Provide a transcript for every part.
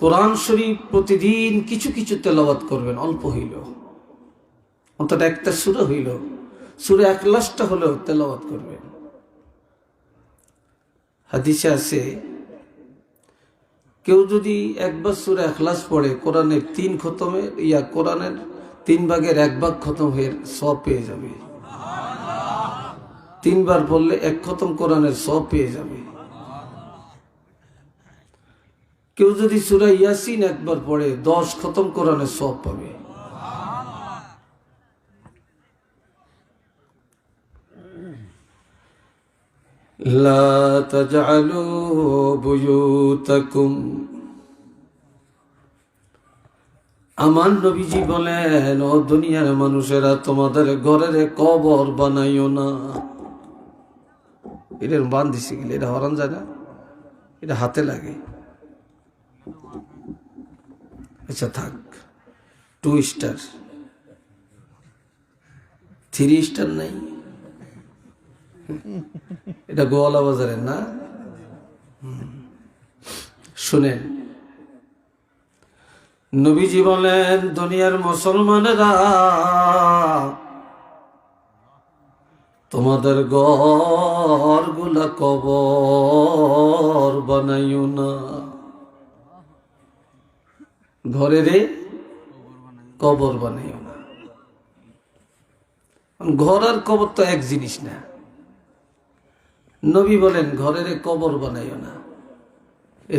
কোরআন শরীফ প্রতিদিন কিছু কিছু তেলাওয়াত করবেন, অল্প হইল, অন্তত একটা সূরা হইল, সূরা ইখলাসটা হলেও তেলাওয়াত করবেন। হাদিসে আছে কেউ যদি একবার সূরা ইখলাস পড়ে, কোরআনের 3 খতমের কোরআনের 3 ভাগের 1 ভাগ খতম হয়ে সওয়াব পেয়ে যাবে। 3 বার পড়লে 1 খতম কোরআনের সওয়াব পেয়ে যাবে। কেউ যদি সূরা ইয়াসিন একবার পড়ে 10 খতম কোরআনের সওয়াব পাবে। লা তাজআলু বুয়ুতাকুম, আমার নবীজি বলেন, ও দুনিয়ার মানুষেরা, তোমাদের ঘরের কবর বানাইও না। এটা বান দিছে গেলে এটা হরান যায় না, এটা হাতে লাগে। আচ্ছা থাক, 2 স্টার, 3 স্টার নাই, এটা গোয়ালা বাজারের না। শুনেন, নবীজি বলেন, দুনিয়ার মুসলমানেরা, তোমাদের ঘরগুলা কবর বানাইও না। ঘরের কবর বানাইও না। ঘর আর কবর তো এক জিনিস না। নবী বলেন ঘরের কবর বানাইও না।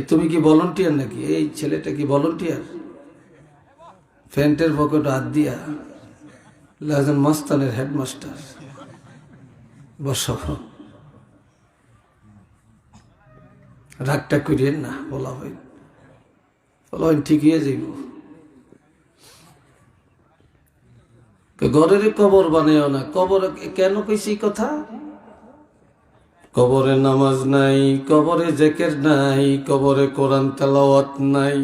তুমি কি ভলান্টিয়ার নাকি? এই ছেলেটা কি ভলান্টিয়ার? প্যান্টের পকেট হাত দিয়া একজন মস্তানের হেডমাস্টার। বসো, রাগটা করিয়েন না, বলা হয় ঠিক হয়ে যাইব। ঘরের কবর বানাইও না। কবর কেন কইছি কথা? কবরে নামাজ নাই, কবরে জিকির নাই, কবরে কোরআন তেলাওয়াত নাই।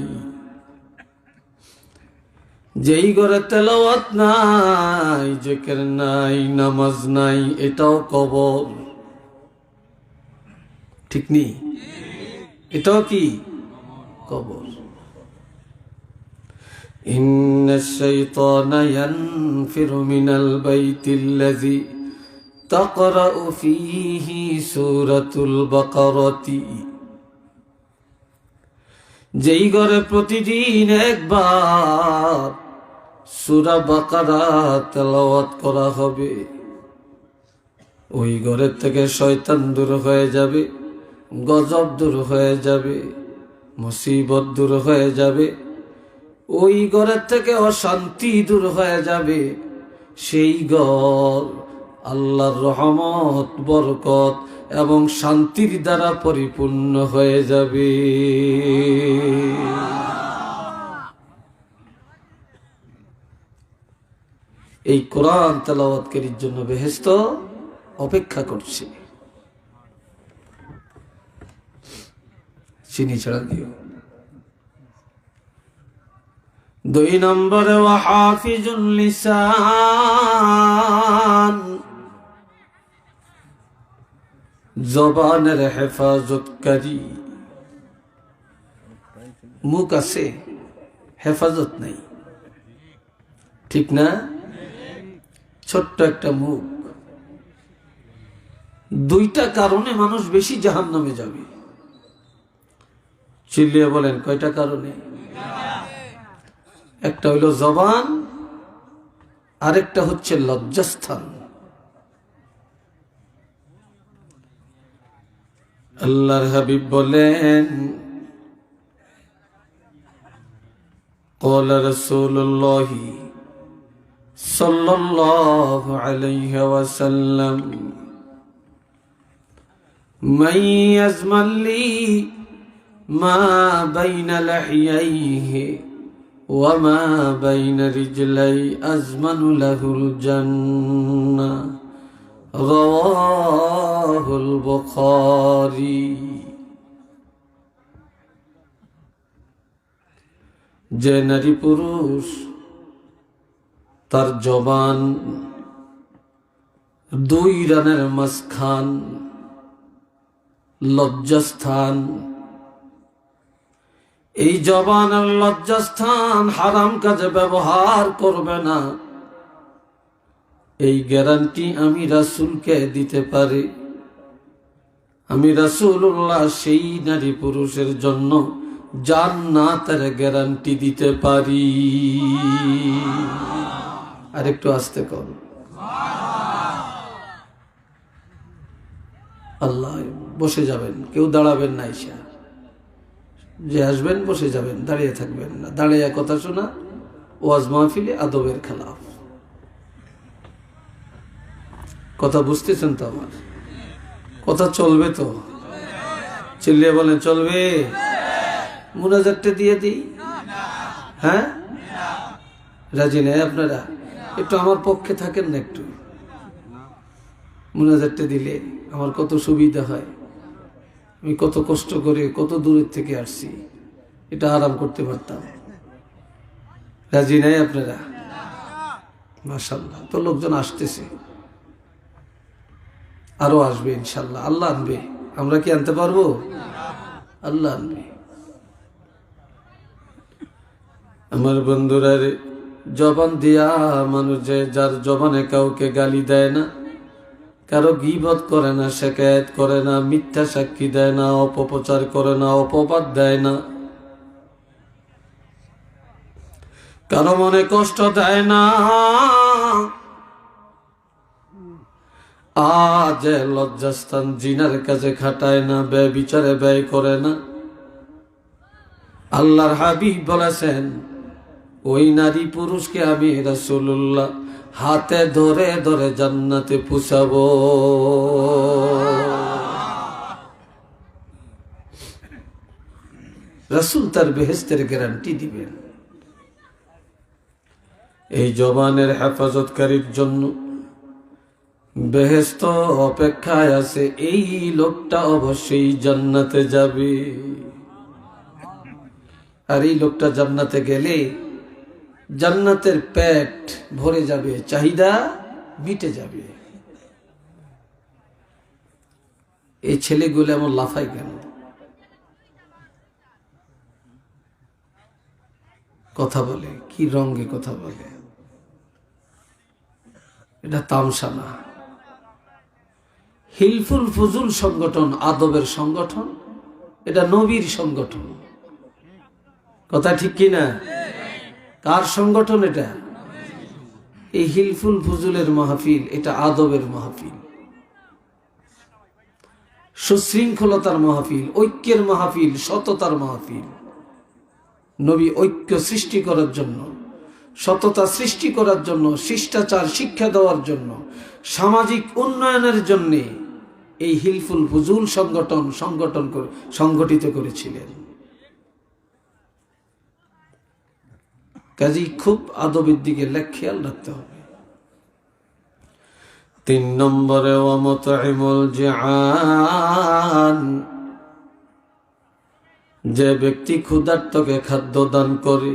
যেই ঘরে তেলাওয়াত নাই, জিকির নাই, নামাজ নাই, এটাও কবর। ঠিক নেই? এটাও কি কবর? ইন্নাশ শাইতানা ইয়ানফিরু মিনাল বাইতিল্লাযী তাকরাউ ফীহি সূরাতুল বাকারাতি। যেই ঘরে প্রতিদিন একবার সূরা বাকারা তেলাওয়াত করা হবে, ওই ঘরের থেকে শয়তান দূর হয়ে যাবে, গজব দূর হয়ে যাবে, মুসিবত দূর হয়ে যাবে, ওই ঘরের থেকে অশান্তি দূর হয়ে যাবে। সেই ঘর আল্লাহর রহমত, বরকত এবং শান্তির দ্বারা পরিপূর্ণ হয়ে যাবে। এই কোরআন তেলাওয়াতকারীর জন্য বেহেশত অপেক্ষা করছে। চিনি ছাড়া দিও। 2 নম্বরে ওয়াহাফিজুল লিসান, জবানের হেফাজতকারী। মুখ আছে, হেফাজত নাই, ঠিক না? ছোট্ট একটা মুখ। 2টা কারণে মানুষ বেশি জাহান্নামে যাবে। চিল্লিয়ে বলেন কয়টা কারণে? একটা হইল জবান, আরেকটা হচ্ছে লজ্জাস্থান। আল্লাহর হাবিব বলেন, قال رسول الله صلى الله عليه وسلم من يزمن لي ما بين لحييه وما بين رجلي أزمن له الجنة رواه البخاري। যে নারী পুরুষ তার জবান 2 রানের মাঝখান, লজ্জাস্থান, এই জবানের লজ্জাস্থান হারাম কাজে ব্যবহার করবে না, এই গ্যারান্টি আমি রাসূলকে দিতে পারি। আমি রাসূলুল্লাহ সেই নারী পুরুষের জন্য জান্নাতের গ্যারান্টি দিতে পারি। আর একটু আস্তে কর। আল্লাহ, বসে যাবেন, কেউ দাঁড়াবেন না, ঈশা যে আসবেন বসে যাবেন, দাঁড়িয়ে থাকবেন না। দাঁড়িয়ে কথা শোনা ওয়াজ মাহফিলে আদবের খেলাফ। কথা বুঝতেছেন তো? আমার কথা চলবে তো? চিল্লিয়ে বলেন চলবে? মুনাজাতটা দিয়ে দিই? হ্যাঁ, রাজি নেই আপনারা? একটু আমার পক্ষে থাকেন না, একটু মুনাজাতটা দিলে আমার কত সুবিধা হয়। আমি কত কষ্ট করে কত দূরের থেকে আসছি, এটা আরাম করতে পারতাম। রাজি নাই আপনারা? মাশাআল্লাহ, তো লোকজন আসতেছে, আরো আসবে ইনশাল্লাহ। আল্লাহ আনবে, আমরা কি আনতে পারবো? আল্লাহ আনবে। আমার বন্ধুরা রে, জবান দিয়া মানুষ যে যার জবানে কাউকে গালি দেয় না, কারো গীবত করে না, শিকায়েত করে না, মিথ্যা সাক্ষী দেয় না, অপপ্রচার করে না, অপবাদ দেয় না, কারো মনে কষ্ট দেয় না, আজ লজ্জাস্থান জিনার কাছে খাটায় না, ব্যভিচারে ব্যয় করে না। আল্লাহর হাবিব বলেছেন, ওই নারী পুরুষকে আমি রাসূলুল্লাহ হাতে ধরে ধরে জান্নাতে পৌঁছাবো। রাসূল তার বেহেশতের গ্যারান্টি দিবেন। এই জবানের হেফাজতকারীর জন্য বেহেশত অপেক্ষায় আছে, এই লোকটা অবশ্যই জান্নাতে যাবে। আর এই লোকটা জান্নাতে গেলে জান্নাতের পেট ভরে যাবে, চাহিদা মিটে যাবে। এই ছেলেগুলো এমন লাফায় কেন? কথা বলে কি রঙে কথা বলে, এটা তামসা না। হিলফুল ফুজুল সংগঠন আদবের সংগঠন, এটা নবীর সংগঠন। কথা ঠিক কিনা? কার সংগঠন এটা? এই হিলফুল ফুজুলের মাহফিল, এটা আদবের মাহফিল, সুশৃঙ্খলতার মাহফিল, ঐক্যের মাহফিল, সততার মাহফিল। নবী ঐক্য সৃষ্টি করার জন্য, সততা সৃষ্টি করার জন্য, শিষ্টাচার শিক্ষা দেওয়ার জন্য, সামাজিক উন্নয়নের জন্য এই হিলফুল ফুজুল সংগঠিত করেছিলেন। কাজেই খুব আদবের দিকে খেয়াল রাখতে হবে। 3 নম্বরে ওয়ামুতঈমুল জিআন, যে ব্যক্তি ক্ষুধার্তকে খাদ্য দান করে।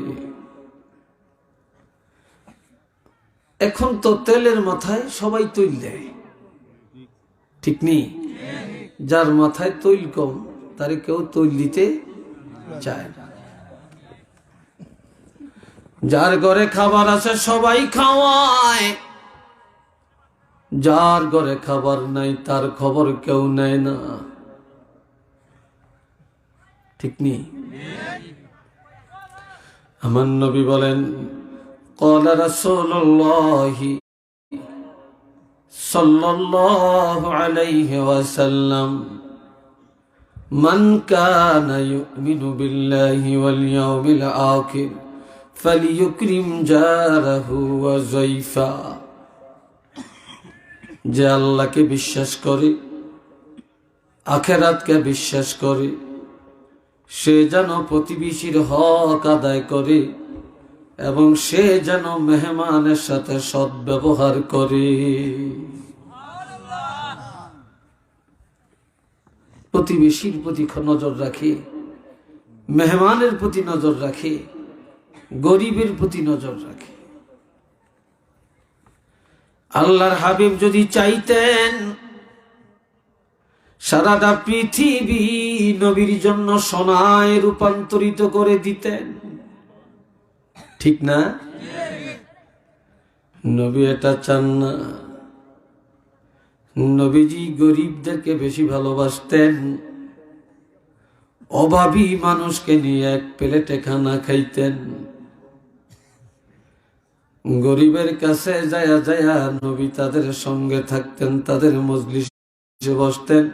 এখন তো তেলের মাথায় সবাই তৈল দেয়, ঠিক নেই? যার মাথায় তৈল কম তারে কেউ তৈল দিতে চায় না। যার ঘরে খাবার আছে সবাই খাওয়ায়, যার ঘরে খাবার নাই তার খবর কেউ নেয় না, ঠিক নেই? আমার নবী বলেন, قال رسول الله صلى الله عليه وسلم من كان يؤمن بالله واليوم الآخر فليكرم جاره وضيفا। যে আল্লাহকে বিশ্বাস করে, আখিরাতকে বিশ্বাস করে, সে যেন প্রতিবেশীর হক আদায় করে এবং সে যেন মেহমানের সাথে সদ্ব্যবহার করে। প্রতিবেশীর প্রতি নজর রাখে, মেহমানের প্রতি নজর রাখে, গরিবের প্রতি নজর রাখে। আল্লাহর হাবিব যদি চাইতেন সারাটা পৃথিবী নবীর জন্য সোনায় রূপান্তরিত করে দিতেন, ঠিক না? নবী এটা চান না। নবীজি গরিবদেরকে বেশি ভালোবাসতেন, অভাবী মানুষকে নিয়ে এক প্লেটে খানা খাইতেন। গরিবের কাছে যায়া যায়া নবী তাদের সঙ্গে থাকতেন, তাদের মজলিসে বসতেন,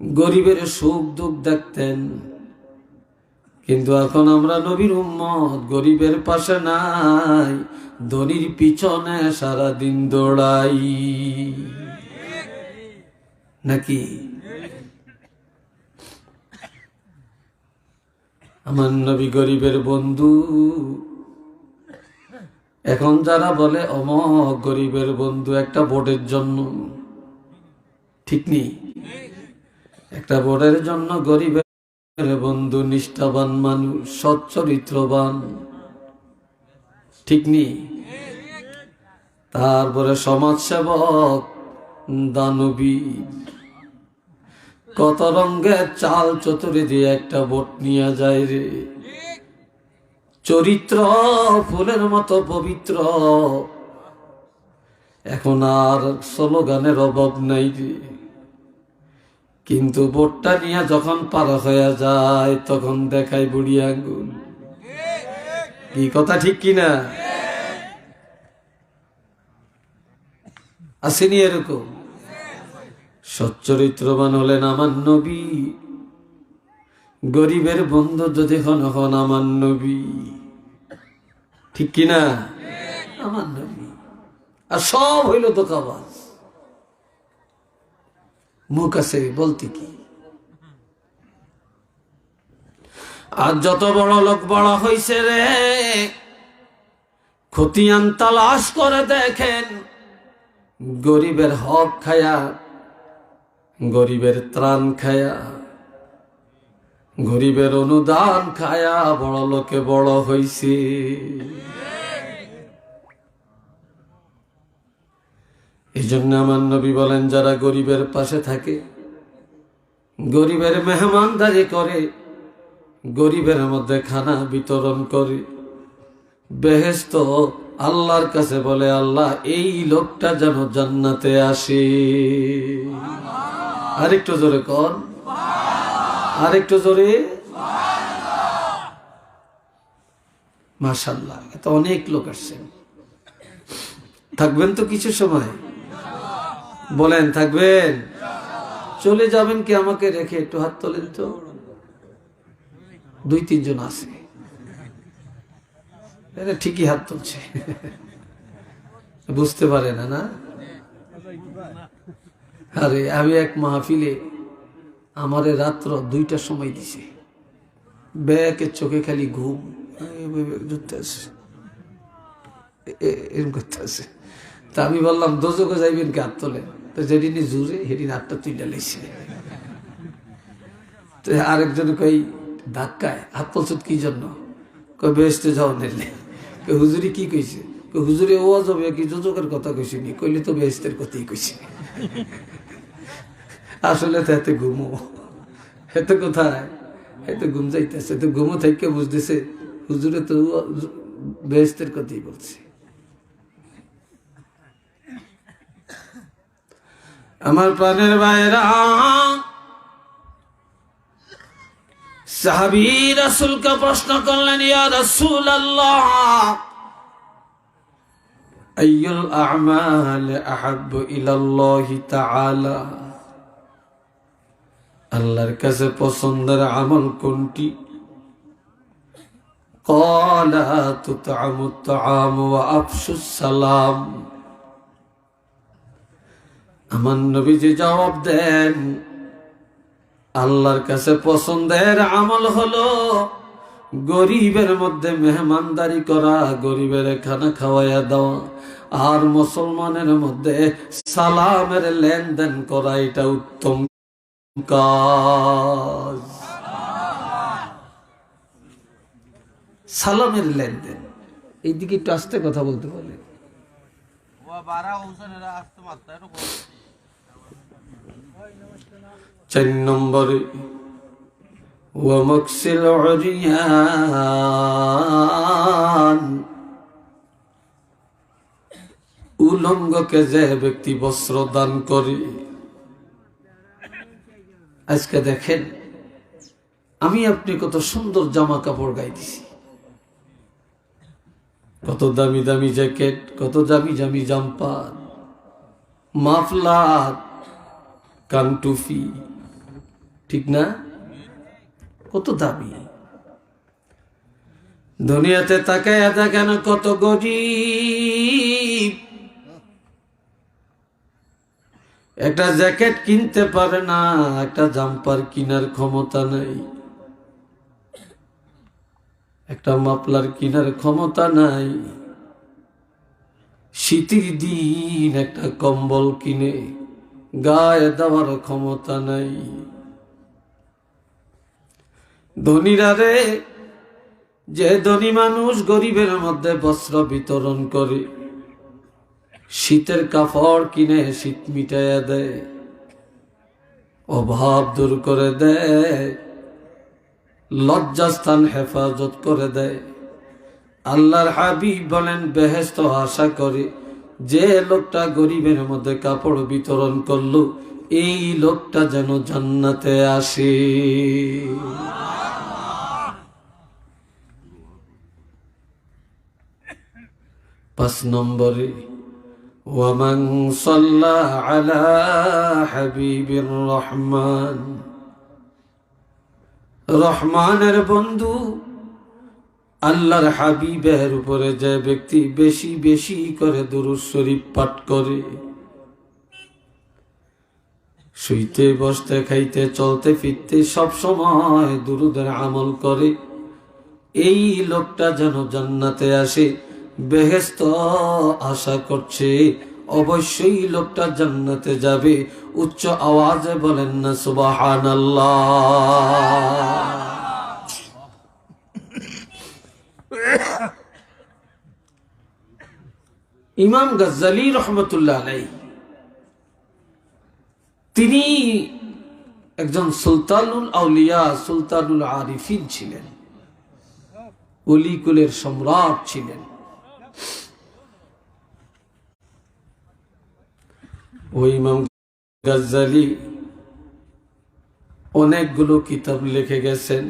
গরিবের সুখ দুঃখ দেখতেন। কিন্তু এখন আমরা নবীর উম্মত, গরিবের পাশে নাই, ধনীর পিছনে সারাদিন দৌড়াই, নাকি? আমার নবী গরিবের বন্ধু। এখন যারা বলে অমক গরিবের বন্ধু একটা ভোটের জন্য, ঠিক নেই? একটা ভোটের জন্য গরিবের বন্ধু নিষ্ঠাবান মানুষ, সৎ চরিত্রবান, ঠিক নেই? তারপরে সমাজসেবক, দানবী, কত রঙের চাল চতুরে দিয়ে একটা ভোট নিয়ে যায় রে। চরিত্র ফুলের মতো পবিত্র, এখন আর স্লোগানের অভাব নাই রে। কিন্তু ভোটটা নিয়ে যখন পার হয়ে যায় তখন দেখায় বুড়ি আঙ্গুল। কি কথা ঠিক কিনা? আসেনি এরকম? সচ্চরিত্রবান হলেন আমার নবী, গরিবের বন্ধু যদি হন হন আমার নবী, ঠিক কিনা? আমার নবী। আর সব হইল ধোঁকাবাজ, মুখ আছে বলতে কি। আর যত বড় লোক বড় হইছে রে, খতিয়ান তালাশ করে দেখেন, গরিবের হক খায়া, গরিবের ত্রাণ খায়া, গরিবের অনুদান খায়া বড় লোকে বড় হইছে। এই জন্য আমার নবী বলেন, যারা গরিবের পাশে থাকে, গরিবের মেহমানদারি করে, গরিবের মধ্যে খানা বিতরণ করে, বেহেশত আল্লাহর কাছে বলে, আল্লাহ এই লোকটা যেন জান্নাতে আসে। আরেকটু জোরে কর, আরেকটু জোরে। মাশাআল্লাহ, এত অনেক লোক আসছেন। থাকবেন তো কিছু সময়? বলেন থাকবেন? চলে যাবেন কি আমাকে রেখে? একটু হাত তোলেন তো। 2-3 জন আছে, ঠিকই হাত তুলছে, বুঝতে পারে না। না, আরে আমি এক মাহফিলে আমারে রাত্র 2টার সময় দিছে, ব্যাকের চোখে খালি ঘুম, এরকম করতে আছে। তা আমি বললাম, দোজকে যাইবেন কি? হাত তোলেন। তো যেদিন জুড়ে সেদিন হাতটা তুলে লেছে। তো আরেকজন কই ধাক্কায় হাত তুলছত কি জন্য? কই বেহেশতে যাও নেলে। হুজুরি কি কইছে? হুজুরে ও যাবে কি যোজকের কথা কইছিনি? কইলে তো বেহেশতের কথাই কইছি। আসলে তো এতে ঘুমো, এতে কোথায়, এতে ঘুম যাইতেছে। তো ঘুমো থেকে বুঝতেছে হুজুরে তো বেহেশতের কথাই বলছে। আমার প্রাণের ভাইরা, সাহাবী রাসূলকে প্রশ্ন করলেন, ইয়া রাসূলুল্লাহ, আইয়ুল আ'মাল আহাব্বু ইলাল্লাহি তাআলা, আল্লাহর কাছে পছন্দের আমল কোনটি? ক্বালা তুতআমুত তাআম ওয়া আফশুস সালাম। আমার নবীজি জবাব দেন, আল্লাহর কাছে পছন্দের আমল হলো গরিবের মধ্যে মেহমানদারি করা, গরিবের খানা খাওয়াইয়া দেওয়া, আর মুসলমানের মধ্যে সালামের লেনদেন করা, এটা উত্তম কাজ। সালামের লেনদেন, এইদিকে একটু আস্তে কথা বলতে বলে। 4 নম্বরে ওয়ামাকসিল উরিয়ান, উলঙ্গকে যে ব্যক্তি বস্ত্র দান করে। আজকে দেখেন আমি আপনি কত সুন্দর জামা কাপড় গাই দিছি, কত দামি দামি জ্যাকেট, কত দামি দামি জাম্পার, মাফলার, কানটুফি, ঠিক না? কত দামি। দুনিয়াতে তাকায় দেখেন কত গরিব, একটা জ্যাকেট কিনতে পারে না, একটা জাম্পার কিনার ক্ষমতা নাই, একটা মাফলার কিনার ক্ষমতা নাই, শীতের দিন একটা কম্বল কিনে গায়ে দেওয়ার ক্ষমতা নাই। ধনীরা রে, যে ধনী মানুষ গরিবের মধ্যে বস্ত্র বিতরণ করে, শীতের কাপড় কিনে শীত মিটাইয়া দেয়, অভাব দূর করে দেয়, লজ্জাস্থান হেফাজত করে দেয়। আল্লাহর হাবিব বলেন বেহেশত আশা করে যে লোকটা গরিবের মধ্যে কাপড় বিতরণ করলো, এই লোকটা যেন জান্নাতে আসে। 5 নম্বরে ওয়ামান সাল্লা আলা হাবিবির রহমান, রহমানের বন্ধু আল্লাহর হাবিবের উপরে যে ব্যক্তি বেশি বেশি করে দুরূদ শরীফ পাঠ করে, শুইতে বসতে খাইতে চলতে ফিরতে সব সময় দুরূদের আমল করে, এই লোকটা যেন জান্নাতে আসে। বেহেশত আশা করছে, অবশ্যই লোকটা জান্নাতে যাবে। উচ্চ আওয়াজে বলেন না সুবহানাল্লাহ। ইমাম গাজ্জালী রহমতুল্লাহ আলাইহি তিনি একজন সুলতানুল আউলিয়া, সুলতানুল আরিফিন ছিলেন, ওলি কুলের সম্রাট ছিলেন। ওই ইমাম গাজ্জালী অনেকগুলো কিতাব লিখে গেছেন।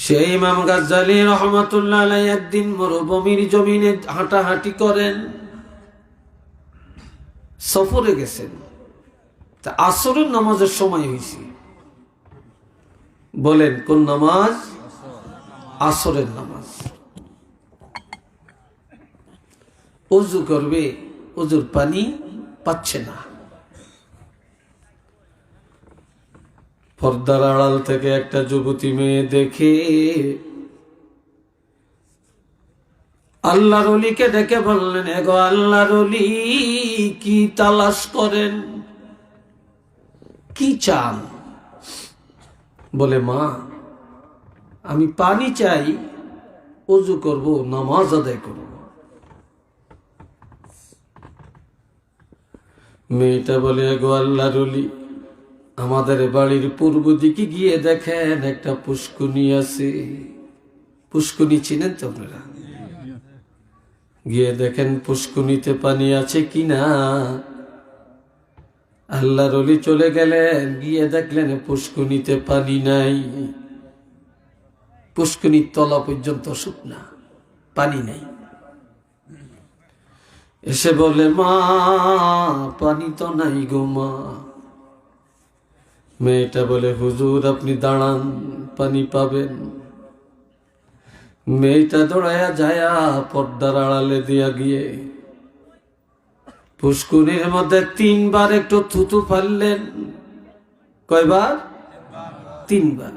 সেই ইমাম গাজ্জালী রহমাতুল্লাহ আলাইহি একদিন মরুভূমির জমিনে হাঁটাহাঁটি করেন, সফরে গেছেন। তা আসরের নামাজের সময় হয়েছে। বলেন কোন নামাজ? আসরের নামাজ। ওযু করবে, ওযুর পানি পাচ্ছে না। পর্দার আড়াল থেকে একটা যুবতী মেয়ে দেখে আল্লাহর ওলিকে ডেকে বললেন, এগো আল্লাহর ওলি, কি তালাশ করেন, কি চান? বলে, মা আমি পানি চাই, ওযু করব, নামাজ আদায় করব। মেয়েটা বলে, এগো আল্লাহর ওলি, আমাদের বাড়ির পূর্ব দিকে গিয়ে দেখেন একটা পুষ্কুনি আছে। পুষ্কুনি চিনেন তো আপনারা? গিয়ে দেখেন পুষ্কুনিতে পানি আছে কিনা। আল্লাহর ওলি চলে গেলেন, গিয়ে দেখলেন পুষ্কুনিতে পানি নাই। পুষ্কুনির তলা পর্যন্ত শুকনা, পানি নাই। এসে বলে, মা পানি তো নাই গো মা। মেয়েটা বলে, হুজুর আপনি দাঁড়ান, পানি পাবেন। মেয়েটা দৌড়ায়া যায়া পর্দার আড়ালে দিয়া গিয়ে পুষ্কুনির মধ্যে 3 বার একটু থুতু ফেললেন। কয়বার? 3 বার।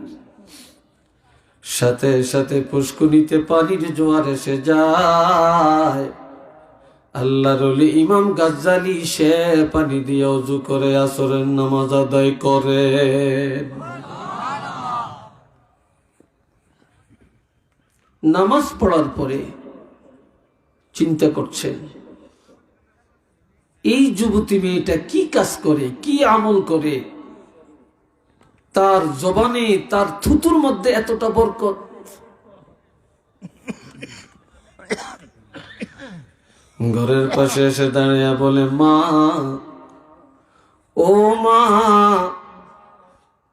সাথে সাথে পুষ্কুনিতে পানির জোয়ার এসে যায়। আল্লাহর ওলি ইমাম গাজ্জালী সে পানি দিয়ে ওযু করে আসরের নামাজ আদায় করে। নামাজ পড়ার পরে চিন্তা করছেন, এই যুবতী মেয়েটা কি কাজ করে, কি আমল করে, তার জবানে, তার থুতুর মধ্যে এতটা বরকত। ঘরের পাশে এসে দাঁড়িয়ে বলে, মা, ও মা,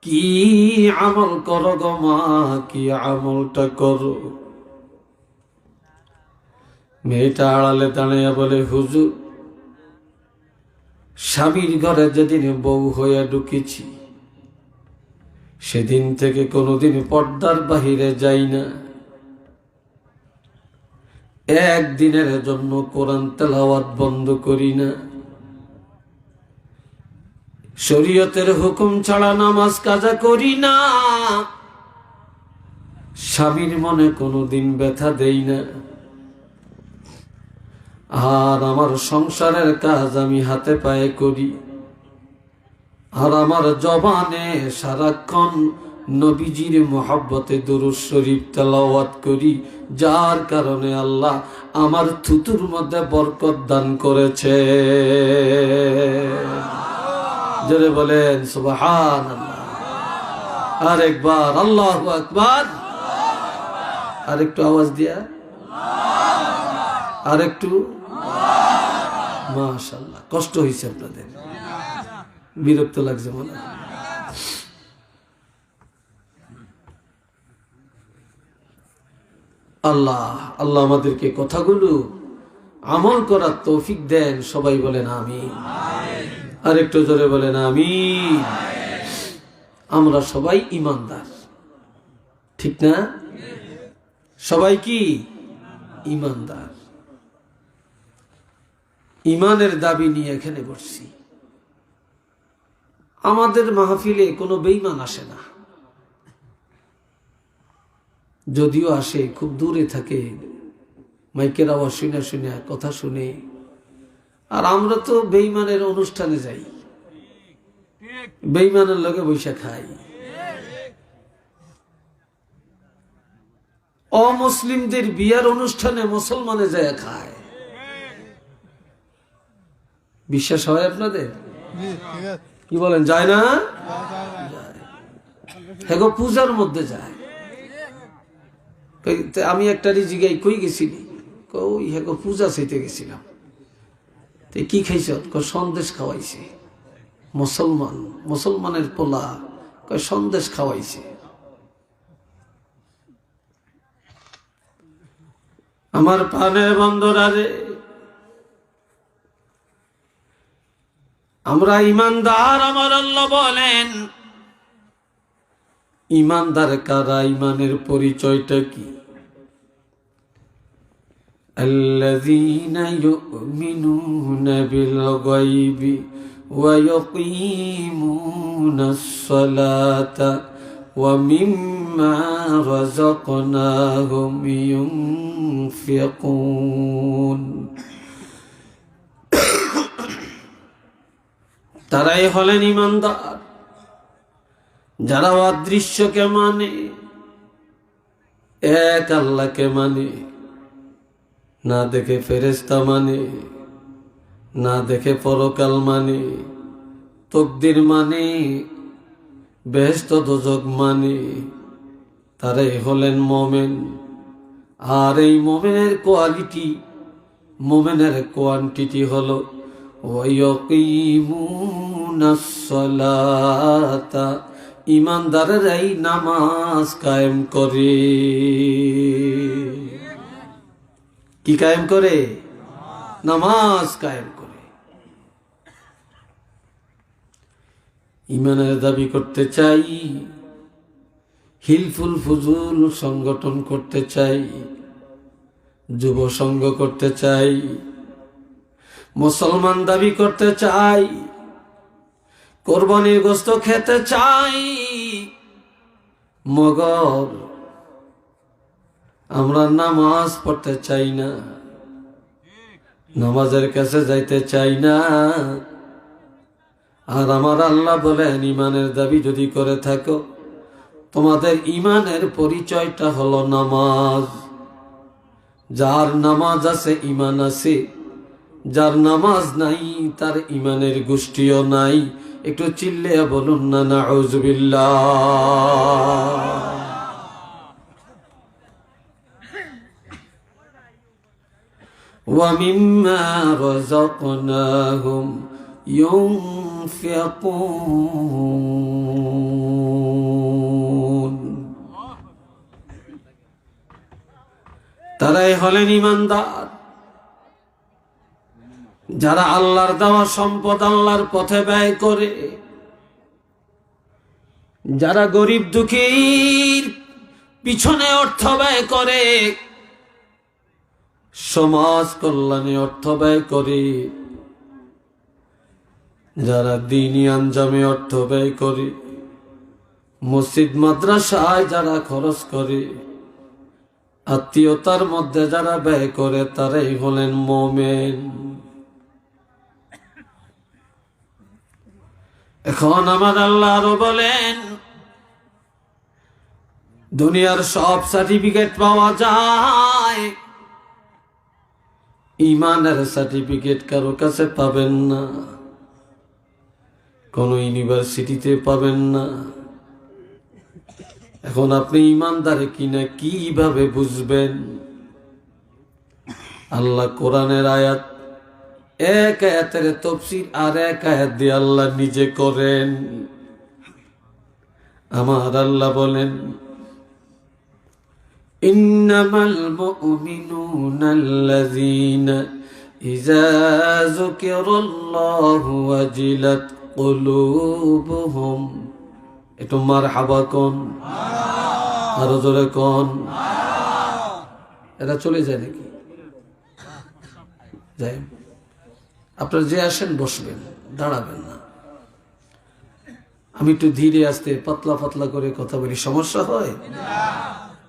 কি আমল করো গো মা, কি আমলটা করো। মেয়েটা আড়ালে দাঁড়িয়ে বলে, হুজুর, স্বামীর ঘরে যেদিন বউ হইয়া ঢুকেছি সেদিন থেকে কোনোদিন পর্দার বাহিরে যাই না। একদিনের জন্য কোরআন তেলাওয়াত বন্ধ করি না। শরীয়তের হুকুম ছাড়া নামাজ কাজা করি না। স্বামীর মনে কোনোদিন ব্যথা দেই না। আর আমার সংসারের কাজ আমি হাতে পায়ে করি। আর আমার জবানে সারাক্ষণ নবীজির মহব্বতে দুরূদ শরীফ তেলাওয়াত করি, যার কারণে আল্লাহ আমার থুতুর মধ্যে বরকত দান করেছে। জোরে বলেন সুবহানাল্লাহ। আরেকবার আল্লাহু আকবার। আরেকটু আওয়াজ দিয়া, আরেকটু। মাশাআল্লাহ, কষ্ট হয়েছে আপনাদের, বিরক্ত লাগছে মনে হয়। আল্লাহ আল্লাহ আমাদেরকে কথাগুলো আমল করার তৌফিক দেন। সবাই বলেন আমিন। আরেকটু জোরে বলেন আমিন। আমরা সবাই ঈমানদার, ঠিক না? সবাই কি ঈমানদার? ঈমানের দাবি নিয়ে এখানে বসছি। আমাদের মাহফিলে কোনো বেঈমান আসে না, যদিও আসে খুব দূরে থাকে, মাইকের আওয়াজ শুনে শুনে কথা শুনে। আর আমরা তো বেঈমানের অনুষ্ঠানে যাই, বেঈমানের লগে বৈশা খাই। অমুসলিমদের বিয়ার অনুষ্ঠানে মুসলমানে যায় খায়। বিশ্বাস হয় আপনাদের? কি বলেন, যায় না? হেগো পূজার মধ্যে যায়। আমি একটা জিগাই, কই গেছিলি? কই হেগো পূজা চাইতে গেছিলাম। কি খাইছ? সন্দেশ খাওয়াইছে। মুসলমানের পোলা কয় সন্দেশ খাওয়াইছে। আমার প্রাণের বন্ধুরা রে, আমরা ঈমানদার। আমার আল্লাহ বলেন, ঈমানদার কারা? ঈমানের পরিচয়টা কি? আল্লাযীনা ইউমিনুনা বিল গায়বি ওয়া ইয়াকিমুনাস সালাতা ওয়া মিম্মা রাযাকনাহুম ইউনফিকুন। তারাই হলেন ঈমানদার যারা অদৃশ্যকে মানে, এক আল্লাহকে মানে, না দেখে ফেরেশতা মানে, না দেখে পরকাল মানে, তকদির মানে, বেহেশত দোজখ মানে। তারাই হলেন মোমেন। আর এই মোমেনের কোয়ালিটি, মোমেনের কোয়ান্টিটি হলো ওয়ায়াকিমুনাস সালাতা, ঈমানদারেরাই নামাজ কায়েম করে। কি কায়েম করে? নামাজ কায়েম করে। ঈমানের দাবি করতে চাই, হিলফুল ফুজুল সংগঠন করতে চাই, যুব সংঘ করতে চাই, মুসলমান দাবি করতে চাই, কোরবানির গোশত খেতে চাই, মগর আমরা নামাজ পড়তে চাই না, নামাজের কাছে যাইতে চাই না। আর আমার আল্লাহ বলেন, ঈমানের দাবি যদি করে থাকো, তোমাদের ঈমানের পরিচয়টা হলো নামাজ। যার নামাজ আছে, ঈমান আছে, যার নামাজ নাই তার ইমানের গোষ্ঠীও নাই। একটু চিল্লে বলুন না নাউযুবিল্লাহ। وَمِمَّا رَزَقْنَاهُمْ يُنْفِقُونَ তারাই হলেন ঈমানদার, যারা আল্লাহর দেওয়া সম্পদ আল্লাহর পথে ব্যয় করে, যারা গরিব দুঃখীর পিছনে অর্থ ব্যয় করে, সমাজ কল্যাণে অর্থ ব্যয় করে, যারা দ্বীনি আঞ্জামে অর্থ ব্যয় করে, মসজিদ মাদ্রাসায় যারা খরচ করে, আত্মীয়তার মধ্যে যারা ব্যয় করে, তারাই হলেন মুমিন। এখন আমার আল্লাহ আরো বলেন, দুনিয়ার সব সার্টিফিকেট পাওয়া যায়, ইমানের সার্টিফিকেট কারো কাছে পাবেন না, কোন ইউনিভার্সিটিতে পাবেন না। এখন আপনি ইমানদার কিনা কিভাবে বুঝবেন? আল্লাহ কোরআনের আয়াত, এক আয়াতের তাফসীর আর এক আয়াত দিয়ে আল্লাহ নিজে করেন। আমার আল্লাহ বলেন, ইন্নামাল মুমিনুনাল্লাযীনা ইযা যুকিরাল্লাহু ওয়াজিলাত কুলুবুহুম। একটু মারহাবা কোন, আরো জোরে কোন। এরা চলে যায় নাকি? যাই, আপনারা যে আসেন বসবেন, দাঁড়াবেন না। আমি একটু ধীরে আস্তে পাতলা পাতলা করে কথা বলি, সমস্যা হয়?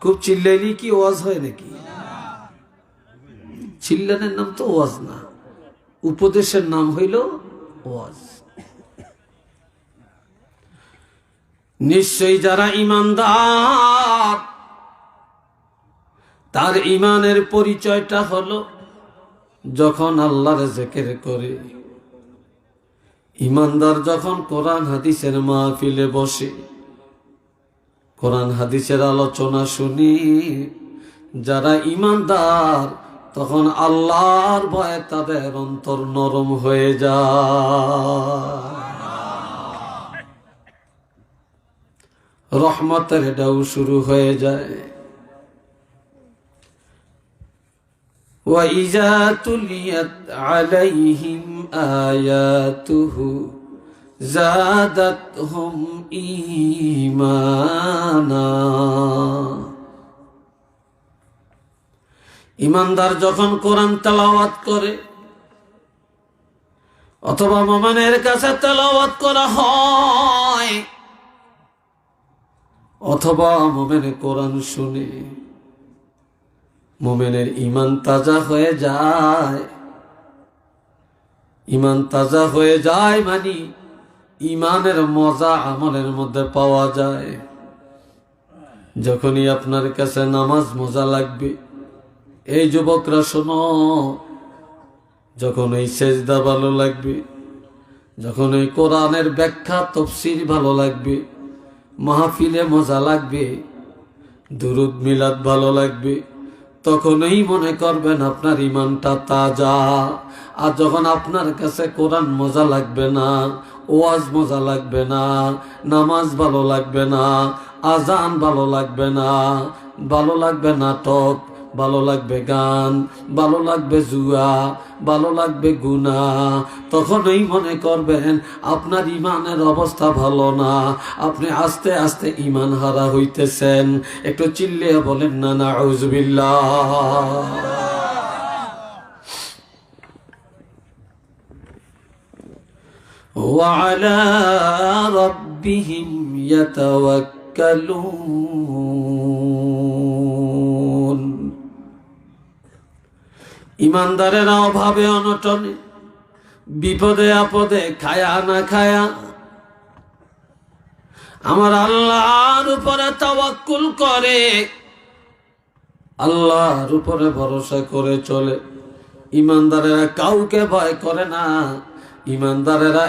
খুব চিল্লাইলি কি ওয়াজ হয় নাকি? চিল্লানের নাম তো ওয়াজ না, উপদেশের নাম হইল ওয়াজ। নিশ্চয়ই যারা ঈমানদার, তার ঈমানের পরিচয়টা হলো যখন আল্লাহর জিকির করে। ঈমানদার যখন কোরআন হাদিসের মাহফিলে বসে, কোরআন হাদিসের আলোচনা শুনি, যারা ঈমানদার তখন আল্লাহর ভয়ে তাদের অন্তর নরম হয়ে যায়, রহমতের ঢেউ শুরু হয়ে যায়। وَإِذَا تُلِيَتْ عَلَيْهِمْ آيَاتُهُ زَادَتْهُمْ ঈমানা। ঈমানদার যখন কোরআন তেলাওয়াত করে, অথবা মুমিনের কাছে তেলাওয়াত করা হয়, অথবা মুমিন কোরআন শুনে, মুমিনের ঈমান তাজা হয়ে যায়। ঈমান তাজা হয়ে যায় মানে ঈমানের মজা আমলের মধ্যে পাওয়া যায়। যখনই আপনার কাছে নামাজ মজা লাগবে, এই যুবকরা শোনো, যখন এই সেজদা ভালো লাগবে, যখন এই কোরআনের ব্যাখ্যা তাফসীর ভালো লাগবে, মাহফিলে মজা লাগবে, দুরুদ মিলাদ ভালো লাগবে, তখনই মনে করবেন আপনার ঈমানটা তাজা। আর যখন আপনার কাছে কোরআন মজা লাগবে না, ওয়াজ মজা লাগবে না, নামাজ ভালো লাগবে না, আজান ভালো লাগবে না, ভালো লাগবে নাটক, ভালো লাগবে গান, ভালো লাগবে জুয়া, ভালো লাগবে গুনাহ, তখনই মনে করবেন আপনার ঈমানের অবস্থা ভালো না, আপনি আস্তে আস্তে ঈমান হারা হইতেছেন। একটু চিল্লিয়ে বলেন না নাউযুবিল্লাহ। وعلى ربهم يتوكلون। ঈমানদারেরা অভাবে অনটনে, বিপদে আপদে, খায়া না খায়া আমার আল্লাহর উপরে তাওয়াক্কুল করে, আল্লাহর উপরে ভরসা করে চলে। ইমানদারেরা কাউকে ভয় করে না, ইমানদারেরা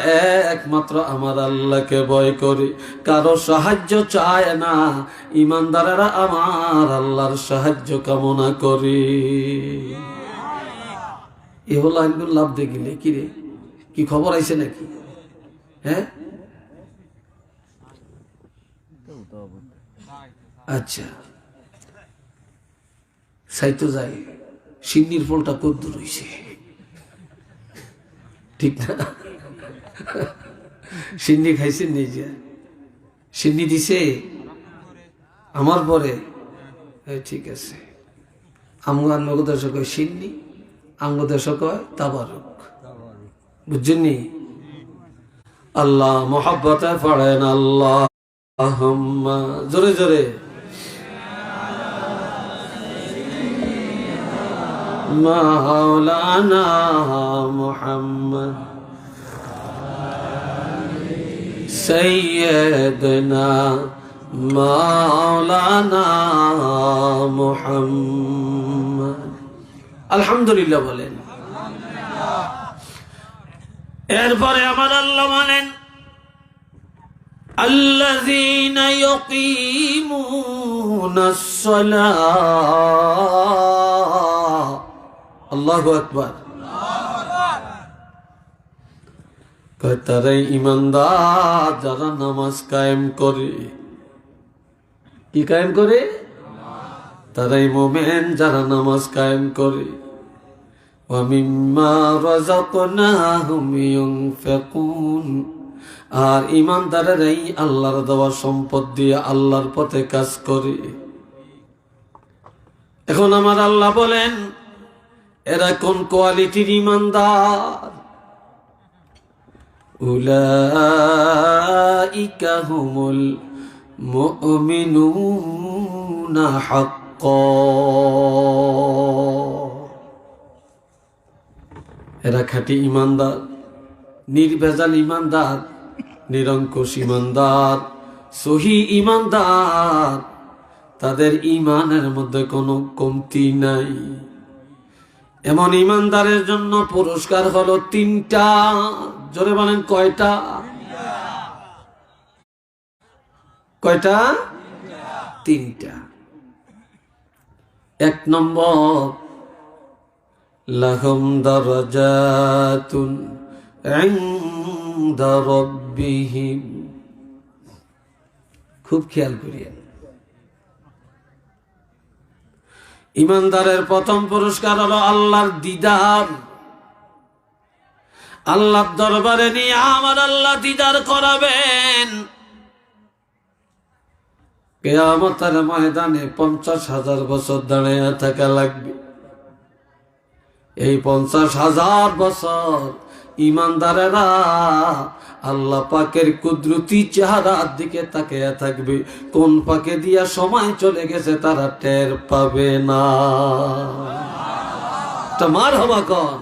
একমাত্র আমার আল্লাহকে ভয় করে, কারো সাহায্য চায় না। ইমানদারেরা আমার আল্লাহর সাহায্য কামনা করে। এ হলো আইনগুলো লাভ দেখিলে কি রে, কি খবর আইছে নাকি? হ্যাঁ, আচ্ছা সাইতো যাই, সিন্নির ফলটা কদ্দুর হইছে, ঠিক না? সিন্নি খাইছেন নিজে, সিন্নি দিছে আমার পরে, ঠিক আছে। আমগার নগদেশ কয় সিন্নি, আঙ্গদেশ কয় তাবারুক, বুঝছেননি? আল্লাহ মোহাব্বতে পড়েন আল্লাহ জোরে জোরে। মাওলানা মুহাম্মদ সাইয়্যিদনা মাওলানা মুহাম্মদ। আলহামদুলিল্লাহ বলেন। এরপরে আমার আল্লাহ বলেন আল্লাযীনা ইয়াকিমুনাস সালাহ। আল্লাহু আকবার। তারাই ইমানদার যারা নামাজ কায়েম করে। কি কায়েম করে? তারাই মুমিন যারা নামাজ কায়েম করে। ওয়া মিম্মা রাযাকনাহুম ইউনফিকুন। আর ইমানদারেরাই আল্লাহর দেওয়া সম্পদ দিয়ে আল্লাহর পথে কাজ করে। এখন আমার আল্লাহ বলেন এরা কোন কোয়ালিটির ইমানদার? উলাইকা হুমুল মুমিনুনা হাক্কান। এরা খাঁটি ইমানদার, নির্ভেজাল ইমানদার, নিরঙ্কুশ ইমানদার, সহি ইমানদার। তাদের ইমানের মধ্যে কোনো কমতি নাই। এমন ইমানদারের জন্য পুরস্কার হলো 3টা। জোরে বলেন কয়টা? কয়টা? 3টা। 1 নম্বর লাহুম দারাজাতুন ইনদা রাব্বিহিম। খুব খেয়াল করিয়েন, ইমানদারের প্রথম পুরস্কার হলো আল্লাহর দিদার। আল্লাহর দরবারে নিয়ে আমার আল্লাহ দিদার করাবেন। কিয়ামতের ময়দানে 50,000 বছর দাঁড়িয়ে থাকা লাগবে। এই 50,000 বছর ইমানদারেরা আল্লাহ পাকের কুদরতি চেহারার দিকে তাকিয়ে থাকবে। কোন পাকে দিয়া সময় চলে গেছে তারা টের পাবে না। মারহাবা কোন?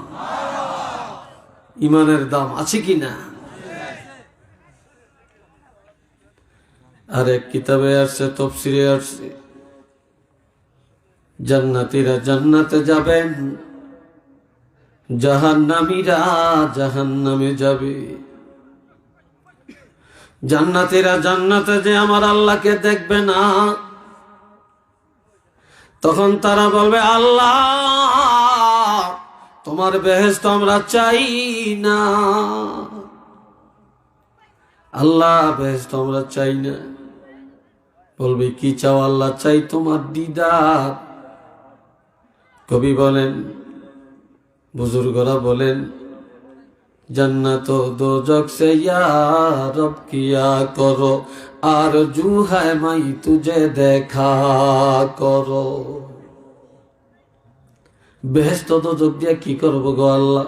ইমানের দাম আছে কিনা? আর এক কিতাবে আসছে, তাফসীরে আসছে, জান্নাতীরা জান্নাতে যাবেন, জাহান্নামীরা জাহান্নামে যাবে। জান্নাতীরা জান্নাতে যে আমার আল্লাহকে দেখবে না, তখন তারা বলবে আল্লাহ তোমার বেহেশত আমরা চাই না। আল্লাহ বেহেশত আমরা চাই না। বলবে কি চাও? আল্লাহ চাই তোমার দিদার। কবি বলেন, বুজুর্গরা বলেন, जन्नत दोजख से या रब किया करो, आरजू है मैं तुझे देखा करो। বেহেশত দোজখ দিয়ে কি করব গো আল্লাহ?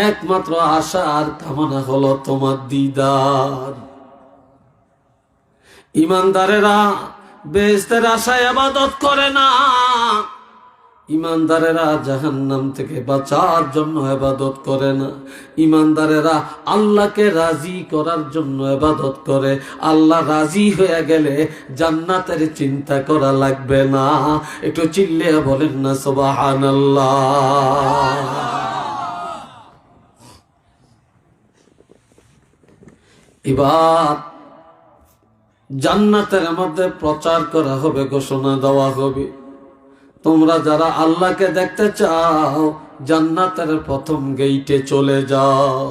একমাত্র আশা আর কামনা হলো তোমার দিদার। ইমানদারেরা বেহেশতের আশায় ইবাদত করে না, ইমানদারেরা জাহান্নাম থেকে বাঁচার জন্য ইবাদত করে না। ইমানদারেরা আল্লাহকে রাজি করার জন্য ইবাদত করে। আল্লাহ রাজি হয়ে গেলে জান্নাতের চিন্তা করা লাগবে না। একটু চিল্লিয়ে বলেন না সুবহানাল্লাহ। এবার জান্নাতের মধ্যে প্রচার করা হবে, ঘোষণা দেওয়া হবে, তোমরা যারা আল্লাহকে দেখতে চাও জান্নাতের প্রথম গেইটে চলে যাও।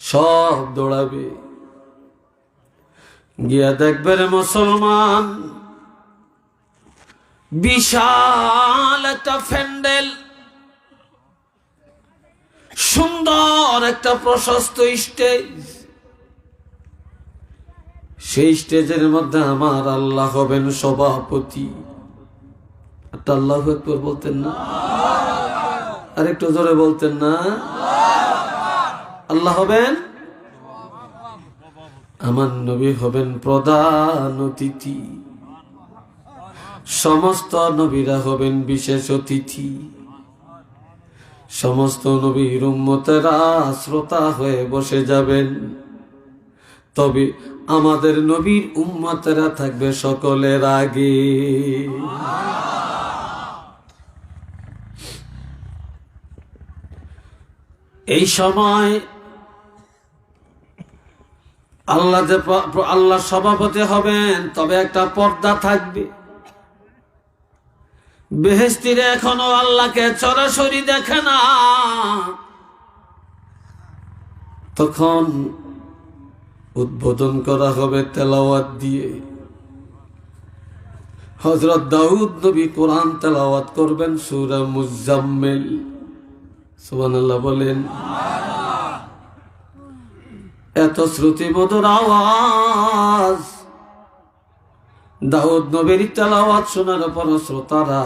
সব দৌড়াবে, গিয়া দেখবে রে মুসলমান, বিশাল একটা প্যান্ডেল, সুন্দর একটা প্রশস্ত স্টেজ। সেই স্টেজের মধ্যে আমার আল্লাহ হবেন সভাপতি। একটা আল্লাহু আকবার বলতেন না? আর একটু জোরে বলতেন না? আল্লাহ হবেন, আমার নবী হবেন প্রধান অতিথি, সমস্ত নবীরা হবেন বিশেষ অতিথি, সমস্ত নবীর উম্মতেরা শ্রোতা হয়ে বসে যাবেন। তবে আমাদের নবীর উম্মতেরা থাকবে সকলের আগে। এই সময় আল্লাহ সভাপতি হবেন, তবে একটা পর্দা থাকবে। বেহেশতিরা এখনো আল্লাহকে সরাসরি দেখে না, তখন উদ্বোধন করা হবে তেলাওয়াত দিয়ে। হযরত দাউদ নবী কোরআন তেলাওয়াত করবেন, সূরা মুজাম্মিল। সুবহানাল্লাহ বলেন। এত শ্রুতি মধুর আওয়াজ, দাউদ নবীর তেলাওয়াত শোনার পর শ্রোতারা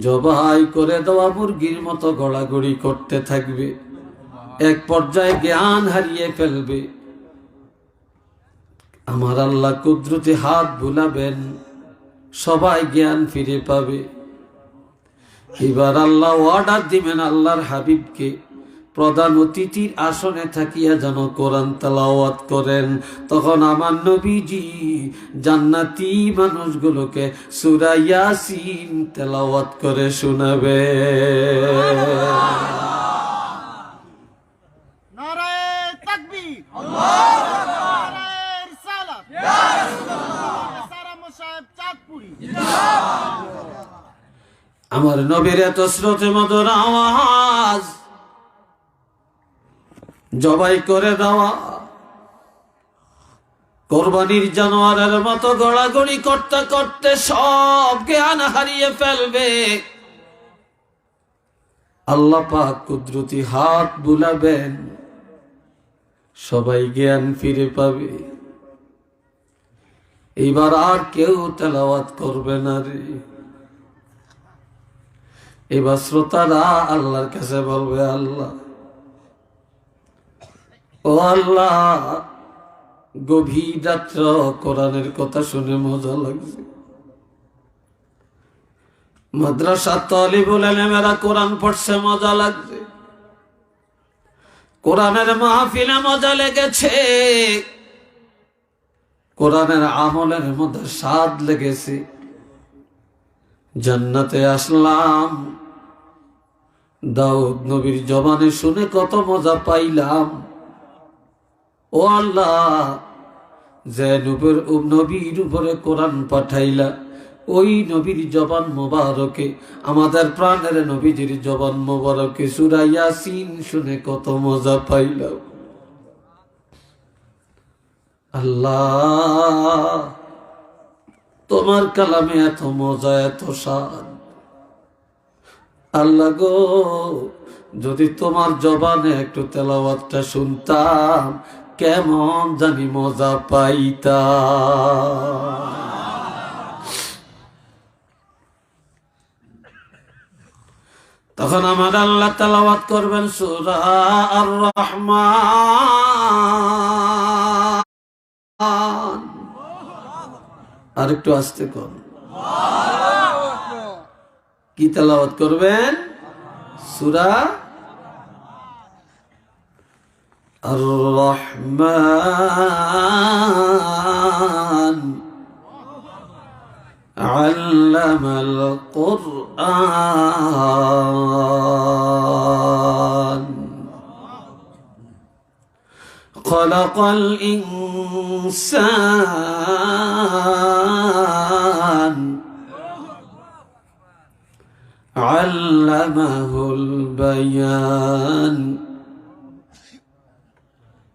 জবাই করে দেওয়া মুরগির মতো গড়াগড়ি করতে থাকবে, এক পর্যায়ে জ্ঞান হারিয়ে ফেলবে। আমার আল্লাহ কুদরতি হাত বুলাবেন, সবাই জ্ঞান ফিরে পাবে। এবার আল্লাহ অর্ডার দিবেন আল্লাহর হাবিবকে প্রধান অতিথির আসনে থাকিয়া যেন কোরআন তেলাওয়াত করেন। তখন আমার নবীজি জান্নাতি মানুষগুলোকে সূরা ইয়াসিন তেলাওয়াত করে শোনাবে। নারায়ে তাকবীর, আল্লাহু আকবার, নারায়ে রিসালাত, ইয়া রাসূলুল্লাহ, সারা মুসাহিব চাঁদপুরি। আমার নবীর এত শ্রোতে মধুর আওয়াজ, জবাই করে দেওয়া কোরবানির জানোয়ারের মতো গড়াগড়ি করতে করতে সব জ্ঞান হারিয়ে ফেলবে। আল্লাহ পাক কুদরতি হাত বুলাবেন, সবাই জ্ঞান ফিরে পাবে। এবার আর কেউ তেলাওয়াত করবে না রে। এবার শ্রোতারা আল্লাহর কাছে বলবে, আল্লাহ, ও আল্লাহ, গভীর রাত্র কোরআনের কথা শুনে মজা লাগছে। মাদ্রাসা তালিবুল ইলমেরা কোরআন পড়ছে, মজা লাগছে। কোরআনের মাহফিলে মজা লেগেছে, কোরআনের আমলের মধ্যে স্বাদ লেগেছে। জান্নাতে আসলাম, দাউদ নবীর জবানে শুনে কত মজা পাইলাম। ও আল্লাহ, যে নবীর উপরে কোরআন পাঠাইলা, ওই নবীর জবান মোবারকে, আমাদের প্রাণের নবীজির জবান মোবারকে সূরা ইয়াসিন শুনে কত মজা পাইলাম। আল্লাহ, তোমার কালামে এত মজা, এত স্বাদ। আল্লাহ গো, যদি তোমার জবানে একটু তেলাওয়াতটা শুনতাম, কেমন জানি মজা পাইতাম। তখন আমার আল্লাহ তেলাওয়াত করবেন সূরা আর রহমান। আর একটু আস্তে কর। কি তেলাওয়াত করবেন? সূরা আর রহমান। আল্লামাল কুরআন। খলাকাল ইনসান আল্লামাহুল বায়ান।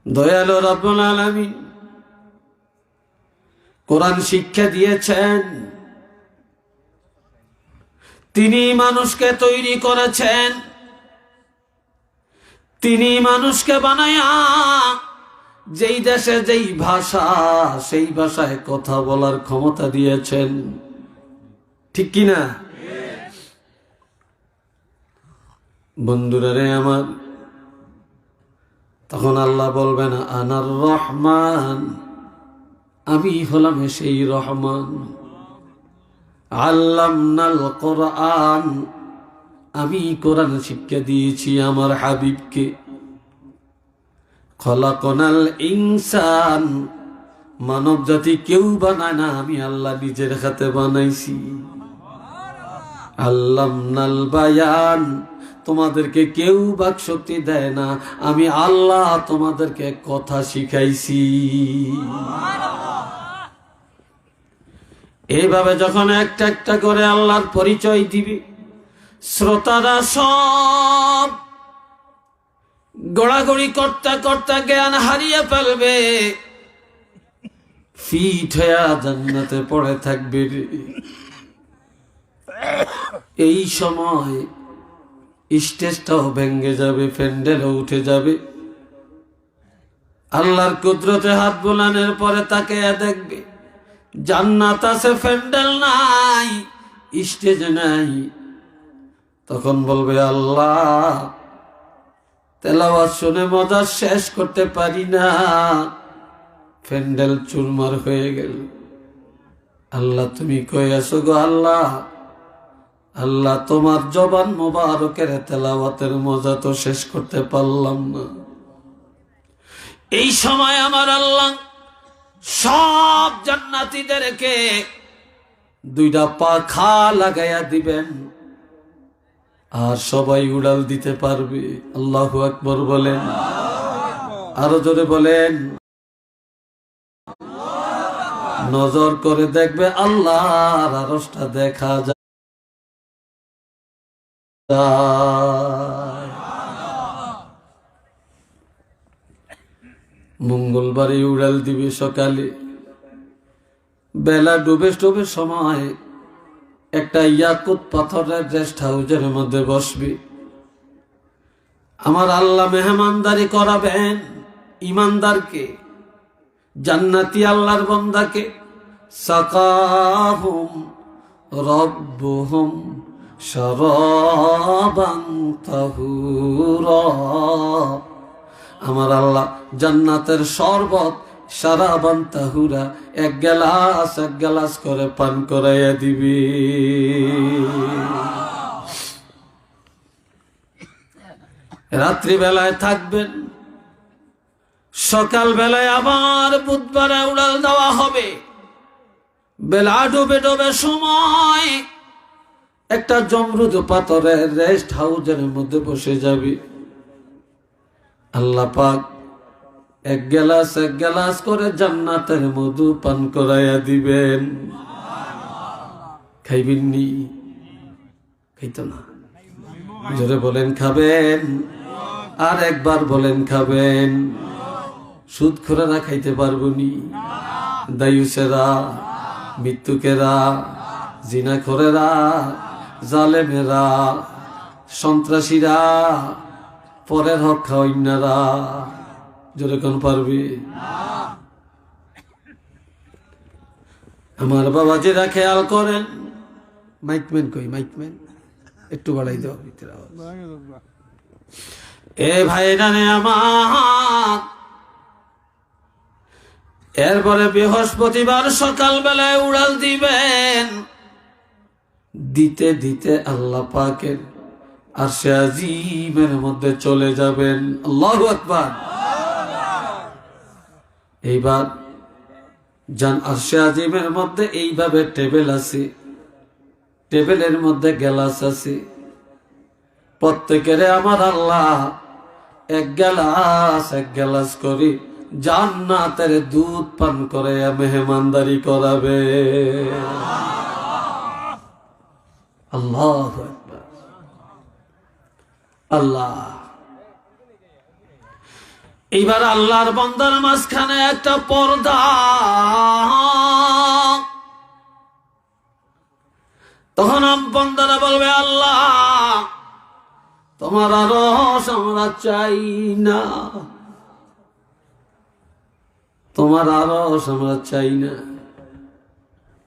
দয়ালু রব্বুল আলামিন কোরআন শিক্ষা দিয়েছেন, তিনি মানুষকে তৈরি করেছেন, তিনি মানুষকে বানায়া যেই দেশে যেই ভাষা সেই ভাষায় কথা বলার ক্ষমতা দিয়েছেন, ঠিক কিনা? বন্ধুরা রে আমার, তখন আল্লাহ বলবেন আনার রহমান, আমি হলাম সেই রহমান। আল্লামনাল কোরআন, আমি কোরআন শিক্ষা দিয়েছি আমার হাবিবকে। খলাকনাল ইনসান, মানব জাতি কেউ বানায় না, আমি আল্লাহ নিজের হাতে বানাইছি। আল্লামনাল বায়ান, তোমাদেরকে কেউ বাকশক্তি দেয় না, আমি আল্লাহ তোমাদেরকে কথা শিখাইছি। এইভাবে যখন একটা একটা করে আল্লাহর পরিচয় দিবে, শ্রোতারা সব গড়াগড়ি করতে করতে জ্ঞান হারিয়ে ফেলবে, ফিট হয়ে জান্নাতে পড়ে থাকবে। এই সময় স্টেজটাও ভেঙে যাবে, প্যান্ডেলও উঠে যাবে। আল্লাহর কুদরতে হাত বোলানোর পরে তাকে দেখবে জান্নাত আছে, প্যান্ডেল নাই, স্টেজ নাই। তখন বলবে আল্লাহ, তেলাওয়াত শুনে মজা শেষ করতে পারি না, প্যান্ডেল চুরমার হয়ে গেল। আল্লাহ তুমি কই আছো গো আল্লাহ? আল্লাহ তোমার জবান মোবারকের তেলাওয়াতের মজা তো শেষ করতে পারলাম না। এই সময় আমার আল্লাহ সব জান্নাতীদেরকে দুইটা পাখা লাগাইয়া দিবেন, আর সবাই উড়াল দিতে পারবে। আল্লাহু আকবার বলেন, আরো জোরে বলেন। নজর করে দেখবে আল্লাহর আরশটা দেখা যায়। মঙ্গলবারে উড়াল দিবে সকালে, বেলা ডুবে ডুবে সময় একটা ইয়াকুত পাথরের রেস্ট হাউসের মধ্যে বসবে। আমার আল্লাহ মেহমানদারি করাবেন ইমানদারকে, জান্নাতি আল্লাহর বান্দাকে। সাকাহুম রব্বুহুম শারাবান তাহুরা, আমার আল্লাহ জান্নাতের শরবত শারাবান তাহুরা এক গ্লাস করে পান করাইয়া দিবি। রাত্রি বেলায় থাকবেন, সকাল বেলায় আবার বুধবারে উড়াল দেওয়া হবে। বেলা ডুবে ডুবে সময় একটা জমরুদ পাথরের রেস্ট হাউসের মধ্যে বসে যাবে। আল্লাহ পাক এক গ্লাস করে জান্নাতের মধু পান করাইয়া দিবেন। খাইবেননি? খাইতো না? জোরে বলেন খাবেন, আর একবার বলেন খাবেন। সুদখোরেরা খাইতে পারবনি, দায়ুসেরা, মৃত্যুকেরা, জিনাখোরেরা, জালেমেরা, সন্ত্রাসীরা, পরের হক খাওয়াইনারা, যেরকম পারবি। আমার বাবাজিরা খেয়াল করেন। মাইকম্যান কই? মাইকম্যান একটু বাড়াই দাও। এ ভাইরা রে আমার, এরপরে বৃহস্পতিবার সকাল বেলায় উড়াল দিবেন। দিতে দিতে আল্লাহ পাকের আরশে আজিমের মধ্যে চলে যাবেন। আল্লাহু আকবার। এইবার জান আরশে আজিমের মধ্যে এইভাবে টেবিল আছে, টেবিলের মধ্যে গ্লাস আছে। প্রত্যেকের আমার আল্লাহ এক গ্লাস করে জান্নাতের দুধ পান করে মেহমানদারি করাবে। আল্লাহু আকবার। আল্লাহ এইবার আল্লাহর বান্দার মাঝখানে একটা পর্দা। তখন বান্দারা বলবে, আল্লাহ তোমার আরশ আমরা চাই না, তোমার আরশ আমরা চাই না।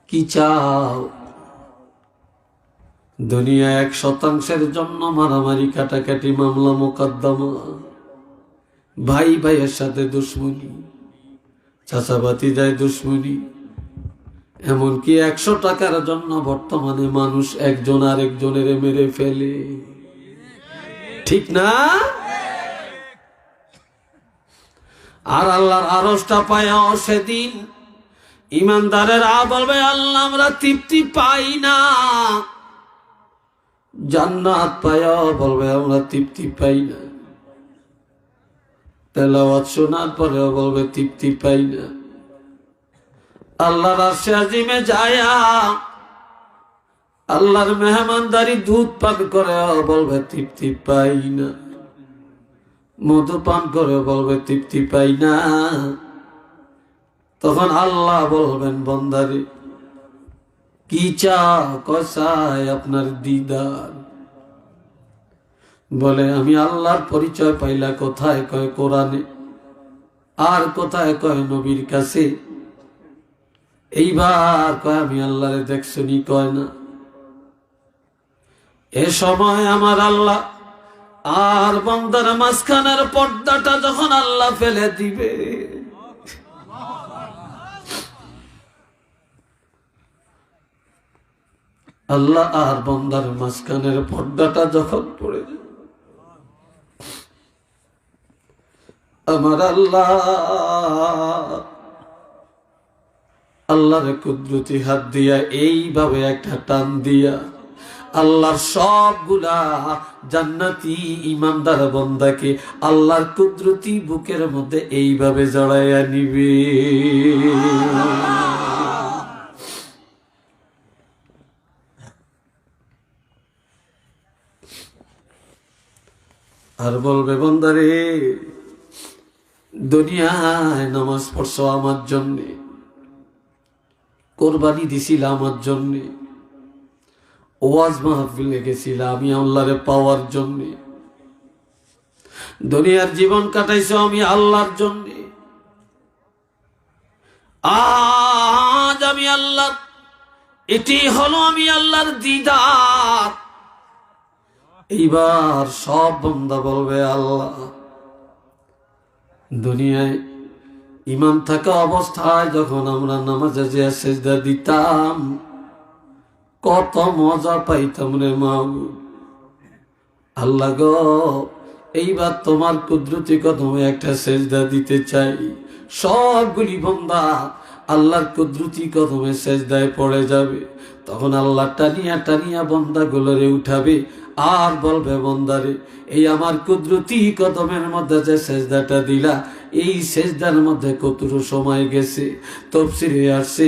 কি চাও? দুনিয়া 1% জন্য মারামারি, কাটাকাটি, মামলা মোকদ্দমা, ভাই ভাইয়ের সাথে দুশ্মনী, চাচাবাতি যায় দুশ্মনী, এমনকি 100 টাকার জন্য বর্তমানে মানুষ একজন আরেকজনের মেরে ফেলে। ঠিক না? আর আল্লাহর আরশটা পায়াও সেদিন ইমানদারেরা বলবে, আল্লাহ আমরা তৃপ্তি পাই না। জান্নাত পায়াও বলবে আমরা তৃপ্তি পাই না। তেলাওয়াত শোনার পরেও বলবে তৃপ্তি পাই না। আল্লাহর আরশে আজিমে যায়া আল্লাহর মেহমানদারি দুধ পান করে বলবে তৃপ্তি পাই না। মধু পান করে বলবে তৃপ্তি পাই না। তখন আল্লাহ বলবেন, বান্দারে কি চাও? কসায় আপনার দিদার। বলে আমি আল্লাহর পরিচয় পাইলা কোথায়? কয় কোরআনে। আর কোথায়? কয় নবীর কাছে। এইবার কয় আমি আল্লাহরে দেখছনি? কয় না। এ সময় আমার আল্লাহ আর বান্দার মাঝখানের পর্দাটা যখন আল্লাহ ফেলে দিবে, আল্লাহ আর বান্দার মাঝখানের পর্দাটা যখন পড়ে যাবে, আমার আল্লাহর কুদরতি হাত দিয়া এইভাবে একটা টান দিয়া আল্লাহর সবগুলা জান্নাতি ইমানদার বান্দাকে আল্লাহর কুদরতি বুকের মধ্যে এইভাবে জড়াইয়া নিবে। আর বলবে, বান্দারে দুনিয়ায় নামাজ পড়ছো আমার জন্যে, কোরবানি দিছিল আমার জন্যে, ওয়াজ মাহফিলে গেছিল আমি আল্লাহরে পাওয়ার জন্যে, দুনিয়ার জীবন কাটাইছো আমি আল্লাহর জন্যে। আজ আমি আল্লাহ, এটি হলো আমি আল্লাহর দিদার। এইবার সব বান্দা বলবে, আল্লাহ দুনিয়ায় ইমাম থাকা অবস্থায় যখন আমরা নামাজে যে সেজদা দিতাম কত মজা পাইতাম রে মাওলানা। আল্লাহ গো, এইবার তোমার কুদরতি কদমে একটা সেজদা দিতে চাই। সবগুলি বান্দা আল্লাহর কুদরতি কদমে সেজদায় পড়ে যাবে। তখন আল্লাহ টানিয়া টানিয়া বান্দাগুলোরে উঠাবে আর বলবে, বান্দারে এই আমার কুদরতি কদমের মধ্যে যে সেজদাটা দিলা, এই সেজদার মধ্যে কতটুকু সময় গেছে। তাফসীরে আসছে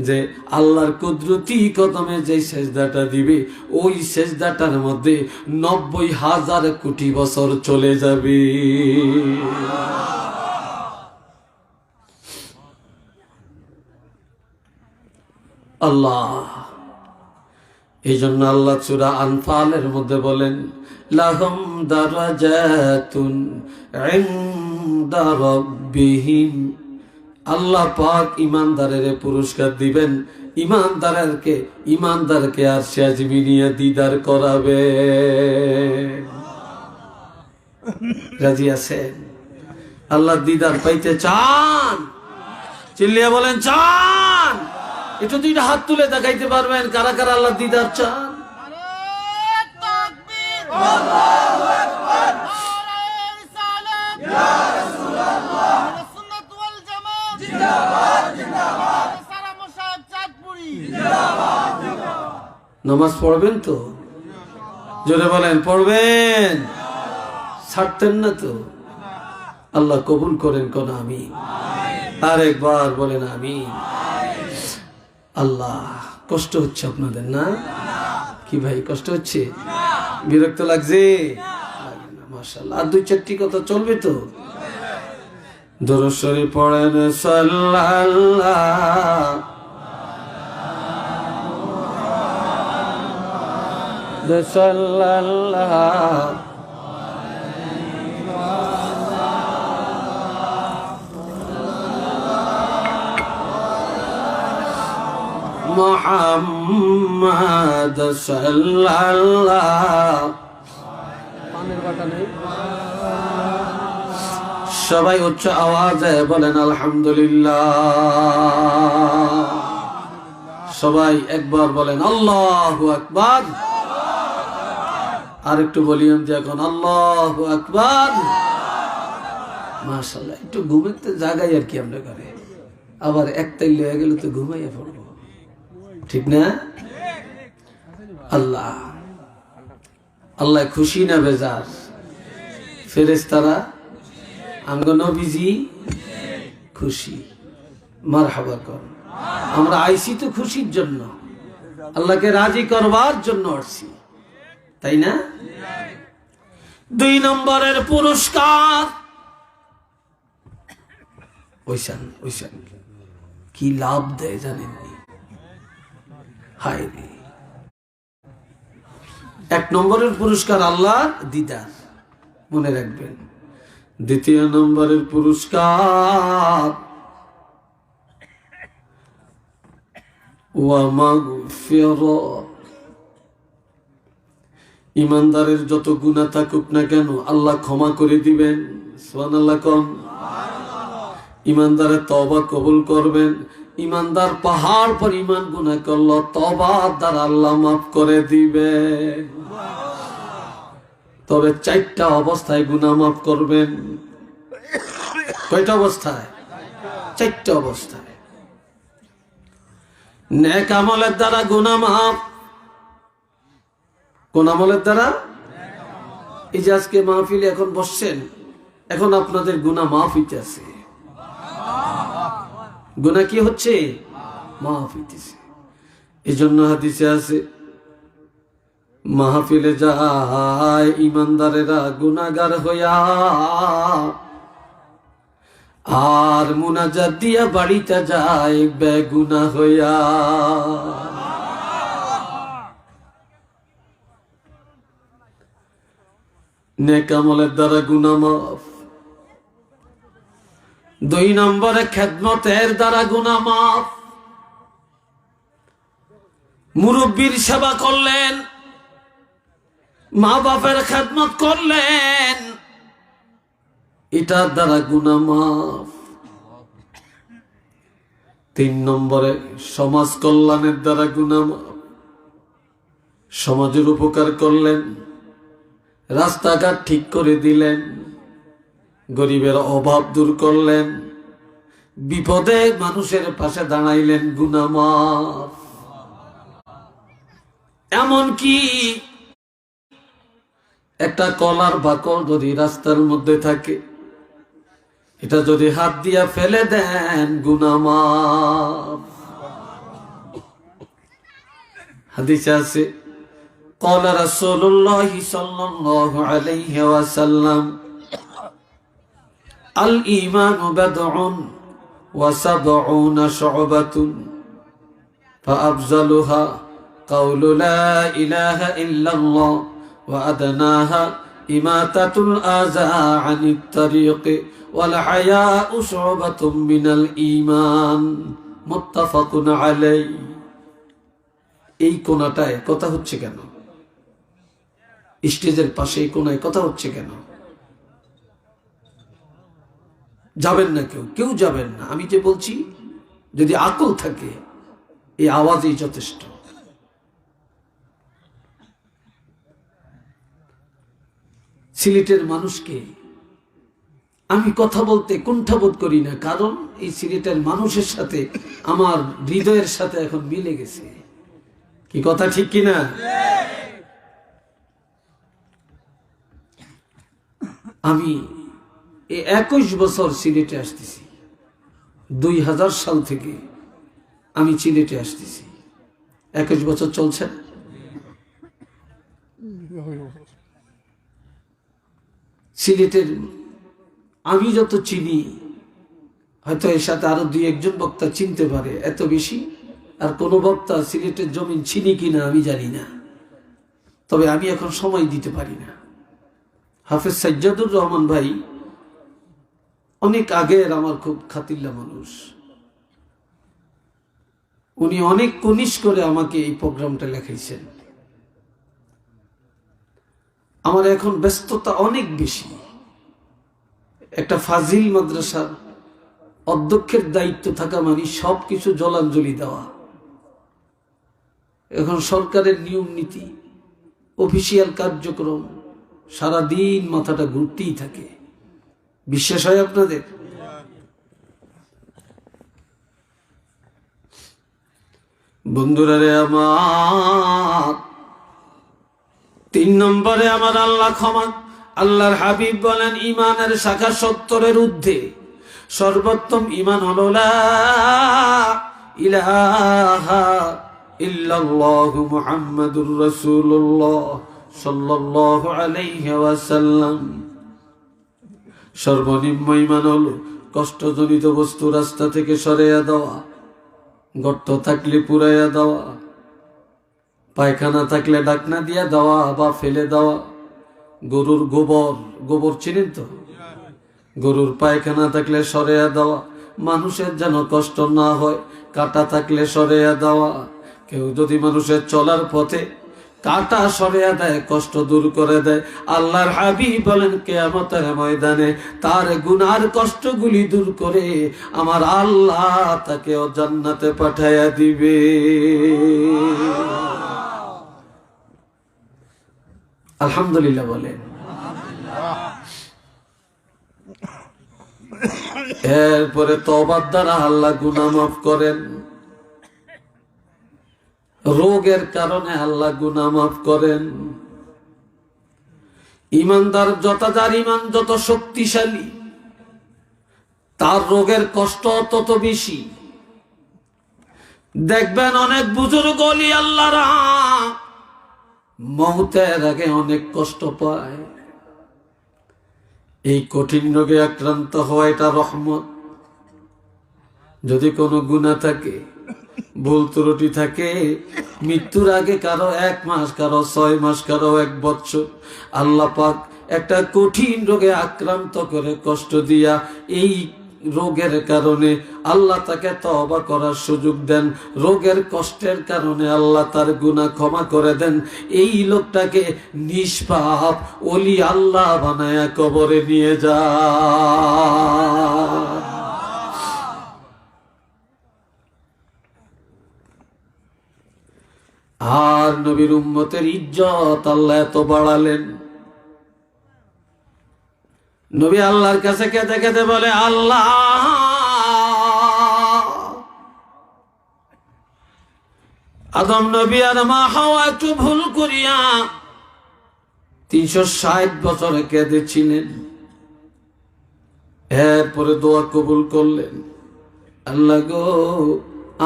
যে আল্লাহর কুদরতি কদমে যে সেজদাটা দিবে, ওই সেজদাটার মধ্যে 90,000 কোটি বছর চলে যাবে। আল্লাহ, এই জন্য আল্লাহ সূরা আনফালের মধ্যে বলেন, লাহুম দারাজাতুন ইনদা রাব্বিহিম। আল্লাহ পাক ইমানদারের পুরস্কার দিবেন, ইমানদারকে আরশে আজিমে নিয়ে দিদার করাবে। রাজি আছেন? আল্লাহ দিদার পাইতে চান? চিল্লিয়া বলেন চান? একটু দুইটা হাত তুলে দেখাইতে পারবেন কারা কারা আল্লাহ দিদার চান? নামাজ পড়বেন তো? জোরে বলেন, পড়বেন? ছাড়তেন না তো? আল্লাহ কবুল করেন কোন আমিন। আরেকবার বলেন আমিন। আল্লাহ, কষ্ট হচ্ছে আপনাদের না? কি ভাই, কষ্ট হচ্ছে? বিরক্ত লাগছে? মাশাআল্লাহ। আর 2-4টি কথা চলবে তো? দরুদ শরীফ পড়েন সাল্লাল্লাহু সাল্লাল্লাহু মুহাম্মদ সাল্লাল্লাহু। পানের বাটা নেই? সবাই উচ্চ আওয়াজে বলেন আলহামদুলিল্লাহ। সবাই একবার বলেন আল্লাহু আকবার। আর একটু বলিয়েন যে এখন আল্লাহু আকবার। মাশাআল্লাহ। একটু ঘুমাতে জাগাই আর কি আমরা করে, আবার একটাই লয়ে গেলে তো ঘুমাইয়া পড়বো, ঠিক না? আল্লাহ আল্লাহ খুশি না বেজার? ফেরেশতারা আমগো নবীজি খুশি। মারহাবা কর। আমরা আইছি তো খুশির জন্য, আল্লাহকে রাজি করবার জন্য আসছি, তাই না? 2 নম্বরের পুরস্কার ওইসান কি লাভ দেয় জানেননি? হায় রে। 1 নম্বরের পুরস্কার আল্লাহর দিদার, মনে রাখবেন। 2 নম্বরের পুরস্কার ওয়া মাগফিরাত। ইমানদারের যত গুনাহ থাকুক না কেন আল্লাহ ক্ষমা করে দিবেন। সুবহানাল্লাহ কোন। ইমানদারের তওবা কবুল করবেন। ইমানদার পাহাড় পরিমাণ গুনাহ করলো, তওবার দ্বারা আল্লাহ মাফ করে দিবেন। তবে 4টা অবস্থায় গুনাহ মাফ করবেন। কয়টা অবস্থায়? 4টা অবস্থায়। নেক আমলের দ্বারা গুনাহ মাফ। কোন আমলের দ্বারা? এই যে আজকে মাহফিলে এখন বসছেন, এখন আপনাদের গুনাহ মাফ হইতেছে। গুনাহ কি হচ্ছে? মাফ হইতেছে। এই জন্য হাদিসে আছে, মাহফিলে যায় ইমানদারেরা গুনাহগার হইয়া, আর মুনাজাত দিয়া বাড়িতে যায় বেগুনাহ হইয়া। নেক আমলের দ্বারা গুনাহ মাফ। 2 নম্বরে খেদমতের দ্বারা গুনাহ মাফ। মুরব্বির সেবা করলেন, মা বাপের খেদমত করলেন, এটার দ্বারা গুনাহ মাফ। 3 নম্বরে সমাজ কল্যাণের দ্বারা গুনাহ মাফ। সমাজের উপকার করলেন, রাস্তাঘাট ঠিক করে দিলেন, গরিবের অভাব দূর করলেন, বিপদে মানুষের পাশে দাঁড়াইলেন, গুনাহ মাফ। এমনকি একটা কলার বাকল যদি রাস্তার মধ্যে থাকে, এটা যদি হাত দিয়া ফেলে দেন, গুনাহ মাফ। হাদিসে আছে, قال رسول الله صلى الله عليه وسلم الإيمان بضع وسبعون شعبة فأفضلها قول لا إله إلا الله وأدناها إماتة الأذى عن الطريق والحياء شعبة من الإيمان متفق عليه। এই কোণাটায় কথা হচ্ছে কেন? স্টেজের পাশে এই কোণায় কথা হচ্ছে কেন? যাবেন না, কেউ যাবেন না। আমি যে বলছি, যদি আকল থাকে এই আওয়াজই যথেষ্ট। সিলেটের মানুষকে আমি কথা বলতে কুণ্ঠাবোধ করি না, কারণ এই সিলেটের মানুষের সাথে আমার হৃদয়ের সাথে এখন মিলে গেছে। কি কথা ঠিক কিনা? আমি এই 21 বছর সিলেটে আসতেছি, 2000 সাল থেকে আমি সিলেটে আসতেছি। 21 বছর চলছে। সিলেটের আমি যত চিনি, হয়তো এর সাথে আরো 2-1 বক্তা চিনতে পারে, এত বেশি আর কোনো বক্তা সিলেটের জমিন চিনি কিনা আমি জানি না। তবে আমি এখন সময় দিতে পারি না। হাফেজ সাজ্জাদুর রহমান ভাই অনেক আগের আমার খুব খাতিল্লা মানুষ, উনি অনেক কনিষ্ঠ করে আমাকে এই প্রোগ্রামটা লেখাইছেন। আমার এখন ব্যস্ততা অনেক বেশি। একটা ফাজিল মাদ্রাসার অধ্যক্ষের দায়িত্ব থাকা মানে সবকিছু জলাঞ্জলি দেওয়া। এখন সরকারের নিয়ম নীতি, অফিসিয়াল কার্যক্রম, সারাদিন মাথাটা ঘুরতেই থাকে। বিশ্বাস হয় আপনাদের? বন্ধুরা রে আমার, 3 নম্বরে আমার আল্লাহ ক্ষমা। আল্লাহর হাবিব বলেন, ইমানের শাখা 70-এর ঊর্ধ্বে। সর্বোত্তম ইমান হলো লা ইলাহা ইল্লাল্লাহু মুহাম্মাদুর রাসূলুল্লাহ সাল্লাল্লাহু আলাইহি ওয়াসাল্লাম। সর্বনিম্ন ইমান হলো কষ্টজনিত বস্তু রাস্তা থেকে সরাইয়া দেওয়া, গর্ত থাকলে পুরাইয়া দেওয়া, পায়খানা থাকলে ডাকনা দিয়া দেওয়া বা ফেলে দেওয়া, গরুর গোবর চিনেন তো, গরুর পায়খানা থাকলে সরাইয়া দেওয়া, মানুষের যেন কষ্ট না হয় কাটা থাকলে সরাইয়া দেওয়া। কেউ যদি মানুষের চলার পথে কাটা সরাইয়া দেয়, কষ্ট দূর করে দেয়, আল্লাহর হাবিব বলেন কিয়ামতের ময়দানে তার গুনার কষ্টগুলি দূর করে আমার আল্লাহ তাকে জান্নাতে পাঠাইয়া দিবে। আলহামদুলিল্লাহ বলেন। এরপরে তওবার দ্বারা আল্লাহ গুনাহ মাফ করেন, রোগের কারণে আল্লাহ গুনাহ মাফ করেন। ইমানদার যার ইমান যত শক্তিশালী, তার রোগের কষ্ট তত বেশি। দেখবেন অনেক বুজুর্গ ওলি আল্লাহরা মওতের আগে অনেক কষ্ট পায়। এই কঠিন রোগে আক্রান্ত হওয়া এটা রহমত। যদি কোনো গুনাহ থাকে, ভুল ত্রুটি থাকে, মৃত্যুর আগে কারো 1 মাস, কারো 6 মাস, কারো 1 বছর আল্লাহ পাক একটা কঠিন রোগে আক্রান্ত করে কষ্ট দিয়া এই রোগের কারণে আল্লাহ তাকে তওবা করার সুযোগ দেন। রোগের কষ্টের কারণে আল্লাহ তার গুনাহ ক্ষমা করে দেন। এই লোকটাকে নিষ্পাপ ওলি আল্লাহ বানায়া কবরে নিয়ে যায়। আর নবীর উম্মতের ইজ্জত আল্লাহ এত বাড়ালেন, নবী আল্লাহর কাছে কেঁদে কেঁদে বলে, আল্লাহ আদম নবী আর মা হাওয়া একটু ভুল করিয়া 360 বছরে কেঁদেছিলেন। এরপরে দোয়া কবুল করলেন, আল্লাহ গো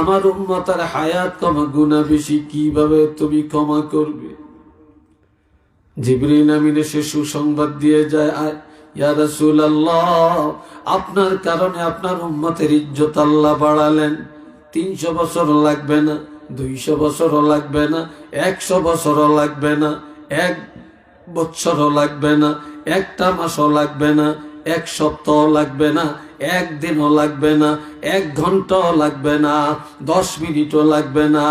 আমার উম্মতের হায়াত কম, গুনাহ বেশি, কিভাবে তুমি ক্ষমা করবে? জিবরিল আমিন এসে সুসংবাদ দিয়ে যায়, ইয়া রাসূলুল্লাহ আপনার কারণে আপনার উম্মতের ইজ্জত আল্লাহ বাড়ালেন। 300 বছর লাগবে না, 200 বছরও লাগবে না, 100 বছরও লাগবে না, 1 বছরও লাগবে না, 1টা মাসও লাগবে না, 1 সপ্তাহ লাগবে না, 1 দিনও লাগবে না, 1 ঘন্টাও লাগবে না, 10 মিনিটও লাগবে না।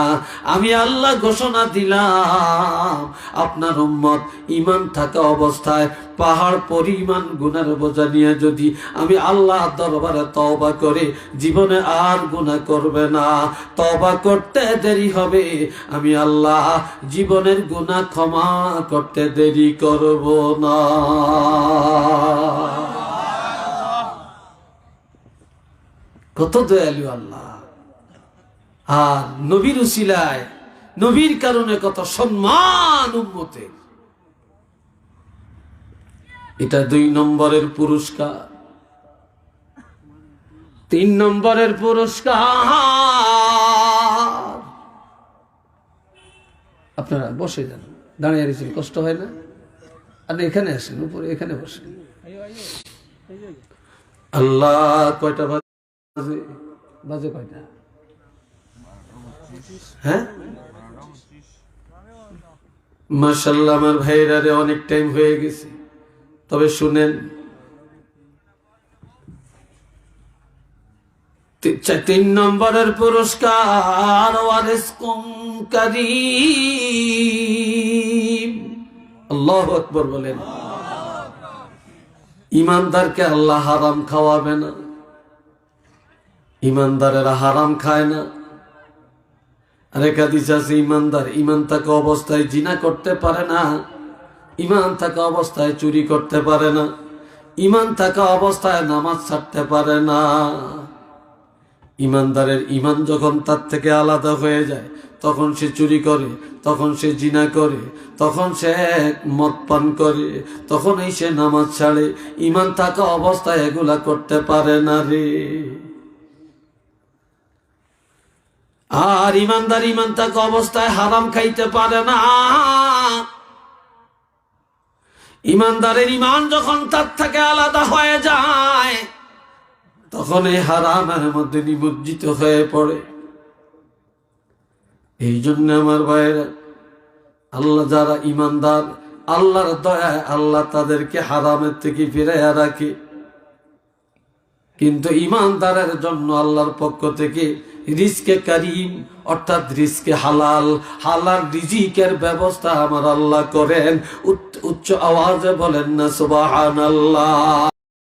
আমি আল্লাহ ঘোষণা দিলাম, আপনার উম্মত ঈমান থাকা অবস্থায় পাহাড় পরিমাণ গুনার বোঝা নিয়ে যদি আমি আল্লাহ দরবারে তওবা করে জীবনে আর গুনাহ করবে না, তওবা করতে দেরি হবে, আমি আল্লাহ জীবনের গুনাহ ক্ষমা করতে দেরি করব না। কত দয়ালু আল্লাহ! আর নবীর উসিলায়, নবীর কারণে কত সম্মান উম্মতের। এটা 2 নম্বরের পুরস্কার। 3 নম্বরের পুরস্কার, আপনারা বসে যান, দাঁড়িয়ে রয়েছেন, কষ্ট হয় না? আপনি এখানে আসেন, উপরে এখানে বসেন। আল্লাহ কয়টা বাজে? বাজে কয়টা? হ্যাঁ, মাশাআল্লাহ আমার ভাইরা রে, অনেক টাইম হয়ে গেছে। তবে শুনেন, 3 নম্বরের পুরস্কার ওয়ারিজকুম কারীম। আল্লাহু আকবার বলেন। ইমানদারকে আল্লাহ হারাম খাওয়াবে না, ইমানদারেরা হারাম খায় না। আরেক হাদিস আছে, ইমানদার ইমান থাকা অবস্থায় জিনা করতে পারে না, ইমান থাকা অবস্থায় চুরি করতে পারে না, ইমান থাকা অবস্থায় নামাজ ছাড়তে পারে না। ইমানদারের ইমান যখন তার থেকে আলাদা হয়ে যায়, তখন সে চুরি করে, তখন সে জিনা করে, তখন সে মদ পান করে, তখনই সে নামাজ ছাড়ে। ইমান থাকা অবস্থায় এগুলা করতে পারে না রে। আর ইমানদার ইমান থাকা অবস্থায় হারাম খাইতে পারে না। ইমানদারের ইমান যখন তার থেকে আলাদা হয়ে যায়, তখন এই হারামের মধ্যে নিমজ্জিত হয়ে পড়ে। এই জন্য আমার ভাইয়েরা, আল্লাহ যারা ইমানদার, আল্লাহর দয়ায় আল্লাহ তাদেরকে হারামের থেকে ফিরাইয়া রাখে। কিন্তু ইমানদারের জন্য আল্লাহর পক্ষ থেকে রিজকে কারীম, অর্থাৎ রিজকে হালাল, হালাল রিজিকের ব্যবস্থা আমার আল্লাহ করেন। উচ্চ আওয়াজে বলেন না সুবহানাল্লাহ।